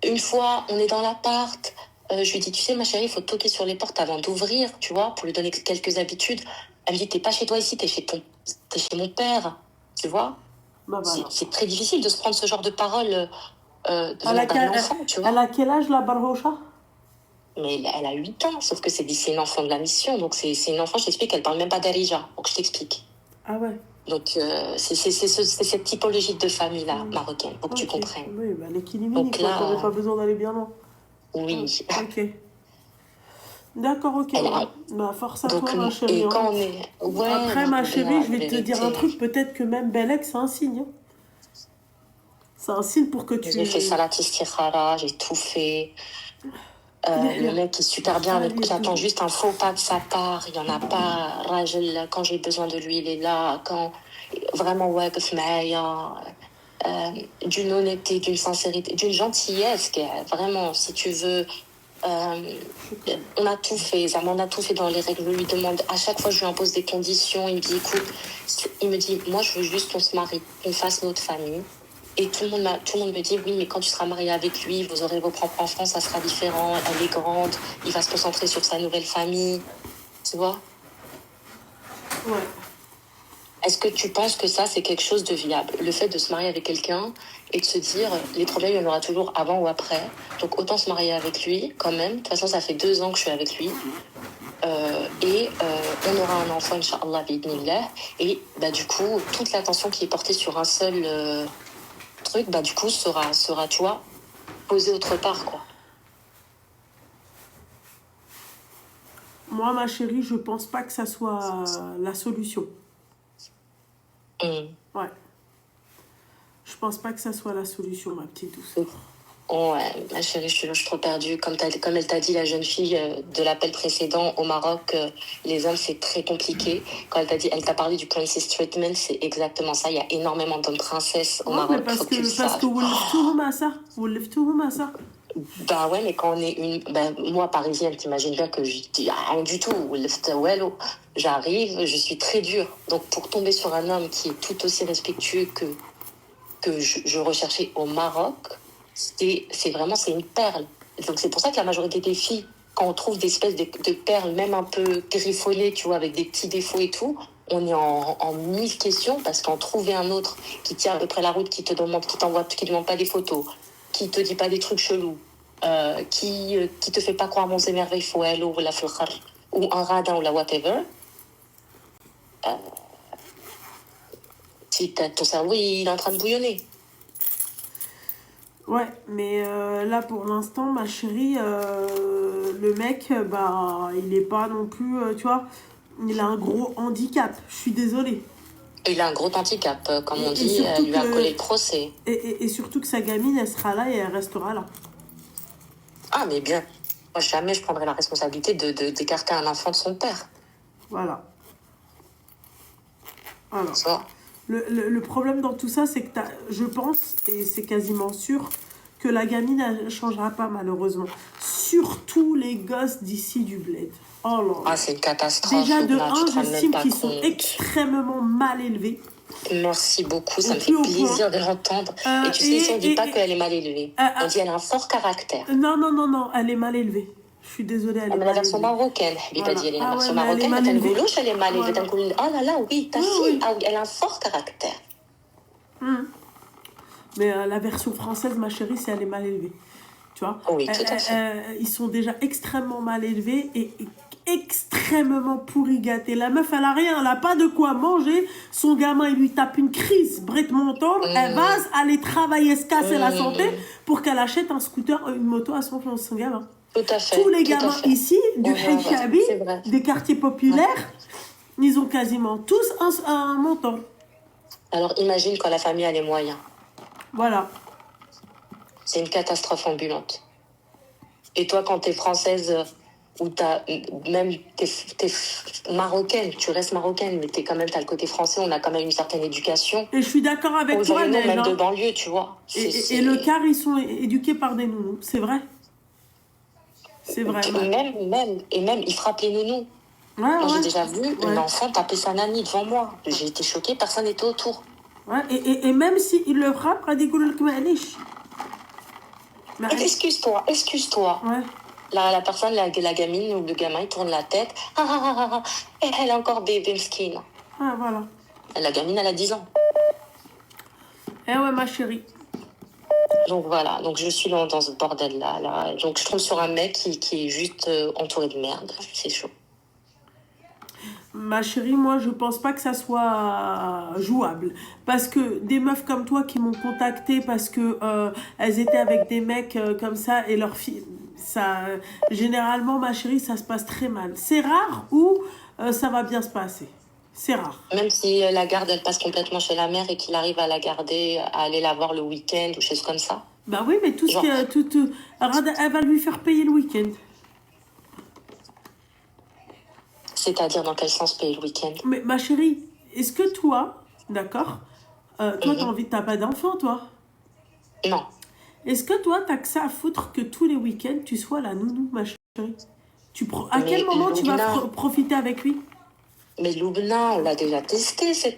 une fois on est dans l'appart, je lui dis, tu sais ma chérie, il faut toquer sur les portes avant d'ouvrir, tu vois, pour lui donner quelques habitudes. Elle me dit, t'es pas chez toi ici, t'es chez mon père, tu vois. Bah, voilà. C'est très difficile de se prendre ce genre de paroles d'un enfant, tu vois. Elle a quel âge la Barhocha? Mais elle a 8 ans, sauf que c'est une enfant de la mission, donc c'est une enfant, je t'explique, elle parle même pas d'Arija, donc je t'explique. Ah ouais. Donc, c'est cette typologie de famille-là, marocaine, pour que tu comprennes. Oui, bah, l'équilibre, tu n'aurais pas besoin d'aller bien loin. Oui. Ok. D'accord, ok. Bah, force à toi, ma chérie. Et quand on est... Ouais, après, ma chérie, je vais te dire un truc, peut-être que même Belek, c'est un signe. C'est un signe pour que tu... J'ai fait Salat Istikhara, j'ai tout fait. Le mec est super bien, mais j'attends juste un faux pas de sa part. Il n'y en a pas. Rajel, quand j'ai besoin de lui, il est là. Quand vraiment, ouais, d'une honnêteté, d'une sincérité, d'une gentillesse, vraiment, si tu veux, On a tout fait, Zama, on a tout fait dans les règles. Je lui demande, à chaque fois, je lui impose des conditions. Il me dit, écoute, il me dit, moi, je veux juste qu'on se marie, qu'on fasse notre famille. Et tout le monde me dit, oui, mais quand tu seras marié avec lui, vous aurez vos propres enfants, ça sera différent. Elle est grande, il va se concentrer sur sa nouvelle famille. Tu vois? Ouais. Est-ce que tu penses que ça, c'est quelque chose de viable? Le fait de se marier avec quelqu'un et de se dire, les problèmes, il y en aura toujours avant ou après. Donc, autant se marier avec lui, quand même. De toute façon, ça fait 2 ans que je suis avec lui. On aura un enfant, Inch'Allah, bi'idnillah. Et bah, du coup, toute l'attention qui est portée sur un seul truc, bah, du coup, sera, tu vois, posée autre part, quoi. Moi, ma chérie, je pense pas que ça soit la solution. Ouais. Je pense pas que ça soit la solution, ma petite douce. Ouais, ma chérie, je suis trop perdue. Comme elle t'a dit, la jeune fille de l'appel précédent au Maroc, les hommes, c'est très compliqué. Quand elle t'a parlé du princess treatment, c'est exactement ça. Il y a énormément d'hommes princesses au Maroc. Mais parce que vous lève tout à ça. Bah ouais, mais quand on est moi, parisienne, t'imagines bien que je dis rien du tout. J'arrive, je suis très dure. Donc, pour tomber sur un homme qui est tout aussi respectueux que je recherchais au Maroc, c'est une perle. Donc, c'est pour ça que la majorité des filles, quand on trouve des espèces de perles, même un peu griffonnées, tu vois, avec des petits défauts et tout, on est en 1000 questions parce qu'en trouver un autre qui tient à peu près la route, qui te demande pas des photos, qui te dit pas des trucs chelous, qui te fait pas croire mon émerveil fouel ou la flkhar ou un radin ou la whatever, si ton cerveau il est en train de bouillonner. Ouais, mais là pour l'instant, ma chérie, le mec, bah, il est pas non plus, tu vois, il a un gros handicap. Je suis désolée. Il a un gros handicap, comme on dit, elle lui a collé le procès. Et surtout que sa gamine, elle sera là et elle restera là. Ah, mais bien. Moi, jamais je prendrais la responsabilité d'écarter un enfant de son père. Voilà. Alors, Ça. le problème dans tout ça, c'est que je pense, et c'est quasiment sûr, que la gamine, elle ne changera pas malheureusement. Surtout les gosses d'ici du bled. Oh là là. Ah, c'est une catastrophe. Déjà, de là, 1, j'estime qu'ils sont extrêmement mal élevés. Merci beaucoup, ça me fait plaisir de l'entendre. Et tu sais, ici, on ne dit pas qu'elle est mal élevée. On dit qu'elle a un fort caractère. Non, elle est mal élevée. Je suis désolée, elle est mal élevée. La version marocaine, Habiba dit, elle est la version marocaine. Elle est mal élevée. Oh là là, oui, ta fille, ah oui, elle a un fort caractère. Mais la version française, ma chérie, c'est elle est mal élevée. Tu vois? Oui, tout à fait. Ils sont déjà extrêmement mal élevés et extrêmement pourri gâté. La meuf, elle a rien, elle a pas de quoi manger. Son gamin, il lui tape une crise, brette montant. Elle va aller travailler, se casser la santé pour qu'elle achète un scooter, une moto à son gamin. Tout à fait. Tous les gamins ici, du Hijabi, des quartiers populaires, ils ont quasiment tous un montant. Alors imagine quand la famille a les moyens. Voilà. C'est une catastrophe ambulante. Et toi, quand t'es française, ou t'es marocaine, tu restes marocaine, mais t'as le côté français, on a quand même une certaine éducation. Et je suis d'accord avec toi, Neige, même de banlieue, tu vois. Et le quart, ils sont éduqués par des nounous, c'est vrai. C'est vrai. Même, ils frappent les nounous. Moi, j'ai déjà vu un enfant taper sa nanny devant moi. J'ai été choquée, personne n'était autour. Ouais, et même s'il le frappe, excuse-toi. Ouais. La personne, la gamine ou le gamin, il tourne la tête. Elle est encore bébé, mskine. Ah, voilà. La gamine, elle a 10 ans. Eh ouais, ma chérie. Donc voilà, donc je suis dans ce bordel-là. Donc je tombe sur un mec qui est juste entouré de merde. C'est chaud. Ma chérie, moi, je pense pas que ça soit jouable. Parce que des meufs comme toi qui m'ont contacté parce que elles étaient avec des mecs comme ça et leurs filles... généralement, ma chérie, ça se passe très mal. C'est rare ou ça va bien se passer. C'est rare. Même si la garde, elle passe complètement chez la mère et qu'il arrive à la garder, à aller la voir le week-end ou choses comme ça. Bah oui, mais elle va lui faire payer le week-end. C'est-à-dire dans quel sens payer le week-end? Mais ma chérie, est-ce que toi, d'accord, toi t'as pas d'enfant, toi? Non. Est-ce que toi, t'as que ça à foutre que tous les week-ends, tu sois la nounou, ma chérie? À quel moment tu vas profiter avec lui? Mais Loubna, on l'a déjà testé, je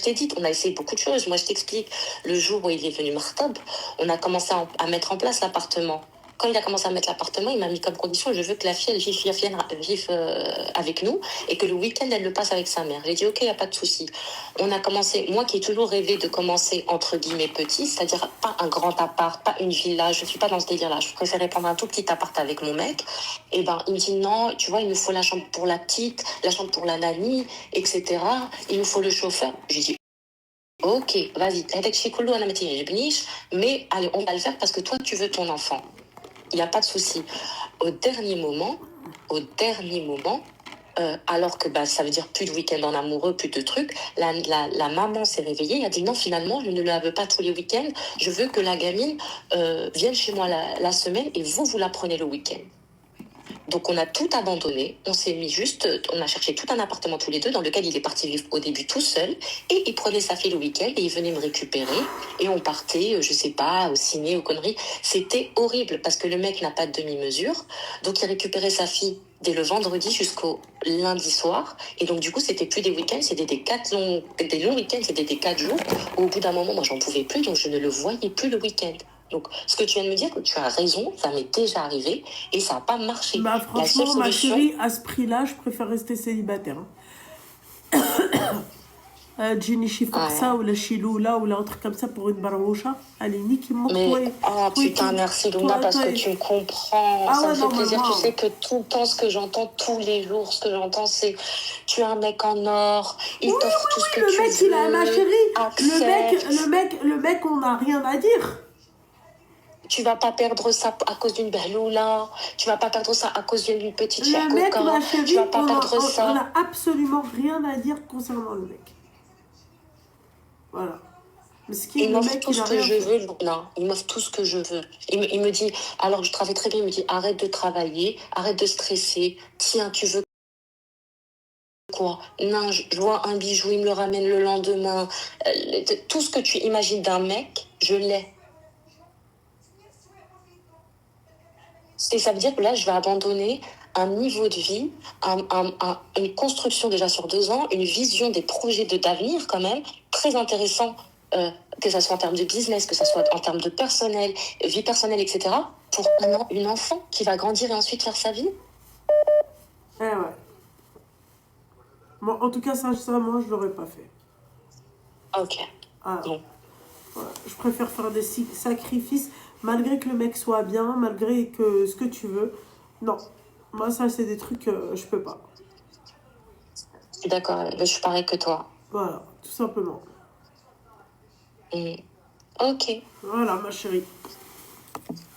t'ai dit, on a essayé beaucoup de choses. Moi, je t'explique. Le jour où il est venu Martab, on a commencé à mettre en place l'appartement. Quand il a commencé à mettre l'appartement, il m'a mis comme condition, je veux que la fille, elle vive avec nous et que le week-end, elle le passe avec sa mère. J'ai dit, ok, il n'y a pas de souci. On a commencé, moi qui ai toujours rêvé de commencer entre guillemets petit, c'est-à-dire pas un grand appart, pas une villa, je ne suis pas dans ce délire-là. Je préférais prendre un tout petit appart avec mon mec. Et ben, il me dit, non, tu vois, il nous faut la chambre pour la petite, la chambre pour la nanny, etc. Il nous faut le chauffeur. J'ai dit, ok, vas-y, mais allez, on va le faire parce que toi, tu veux ton enfant. Il n'y a pas de souci. Au dernier moment, alors que ça veut dire plus de week-end en amoureux, plus de trucs, la maman s'est réveillée et a dit non, finalement, je ne la veux pas tous les week-ends. Je veux que la gamine vienne chez moi la semaine et vous la prenez le week-end. Donc on a tout abandonné, on a cherché tout un appartement tous les deux dans lequel il est parti vivre au début tout seul et il prenait sa fille le week-end et il venait me récupérer et on partait, je sais pas, au ciné, aux conneries. C'était horrible parce que le mec n'a pas de demi-mesure, donc il récupérait sa fille dès le vendredi jusqu'au lundi soir et donc du coup c'était plus des week-ends, c'était des longs week-ends, c'était des 4 jours. Au bout d'un moment, moi j'en pouvais plus, donc je ne le voyais plus le week-end. Donc, ce que tu viens de me dire, tu as raison, ça m'est déjà arrivé et ça n'a pas marché. Bah, franchement, ma chérie, à ce prix-là, je préfère rester célibataire. Tjini Chifarsa ou la Chiloula ou l'autre comme ça pour une baroucha. Allez, nique-moi. Mais, putain, merci Luna, parce que tu me comprends. Ça me fait plaisir. Tu sais que tout le temps, ce que j'entends tous les jours, ce que j'entends, c'est tu as un mec en or, il t'offre tout ce que tu veux. Le mec, il a ma chérie. Le mec, on n'a rien à dire. Tu vas pas perdre ça à cause d'une berloula. Tu vas pas perdre ça à cause d'une petite chère coca. Le mec, ma chérie, tu vas pas perdre ça. On a absolument rien à dire concernant le mec. Voilà. Il m'offre tout ce que je veux, Luna. Il m'offre tout ce que je veux. Il me dit, alors que je travaille très bien, il me dit, arrête de travailler, arrête de stresser. Tiens, tu veux quoi? Non, je vois un bijou, il me le ramène le lendemain. Tout ce que tu imagines d'un mec, je l'ai. Et ça veut dire que là, je vais abandonner un niveau de vie, une construction déjà sur 2 ans, une vision des projets d'avenir quand même, très intéressant, que ça soit en termes de business, que ça soit en termes de personnel, vie personnelle, etc., pour une enfant qui va grandir et ensuite faire sa vie. Eh ouais. Bon, en tout cas, ça, moi, je l'aurais pas fait. Ok. Bon. Voilà. Je préfère faire des sacrifices, malgré que le mec soit bien, malgré que ce que tu veux. Non. Moi, ça, c'est des trucs, je peux pas. D'accord, je suis pareil que toi. Voilà, tout simplement. Ok. Voilà, ma chérie.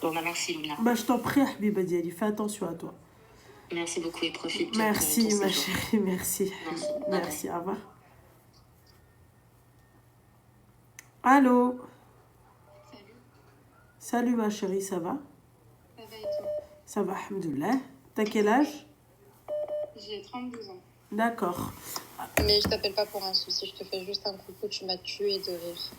Bon, merci, Luna. Je t'en prie, Habiba Diali, fais attention à toi. Merci beaucoup et profite. Merci, ma chérie, merci. Merci, au revoir. Allô? Salut, ma chérie, ça va? Ça va et toi? Ça va, alhamdoulilah. T'as quel âge? J'ai 32 ans. D'accord. Mais je t'appelle pas pour un souci, je te fais juste un coucou, tu m'as tué de rire.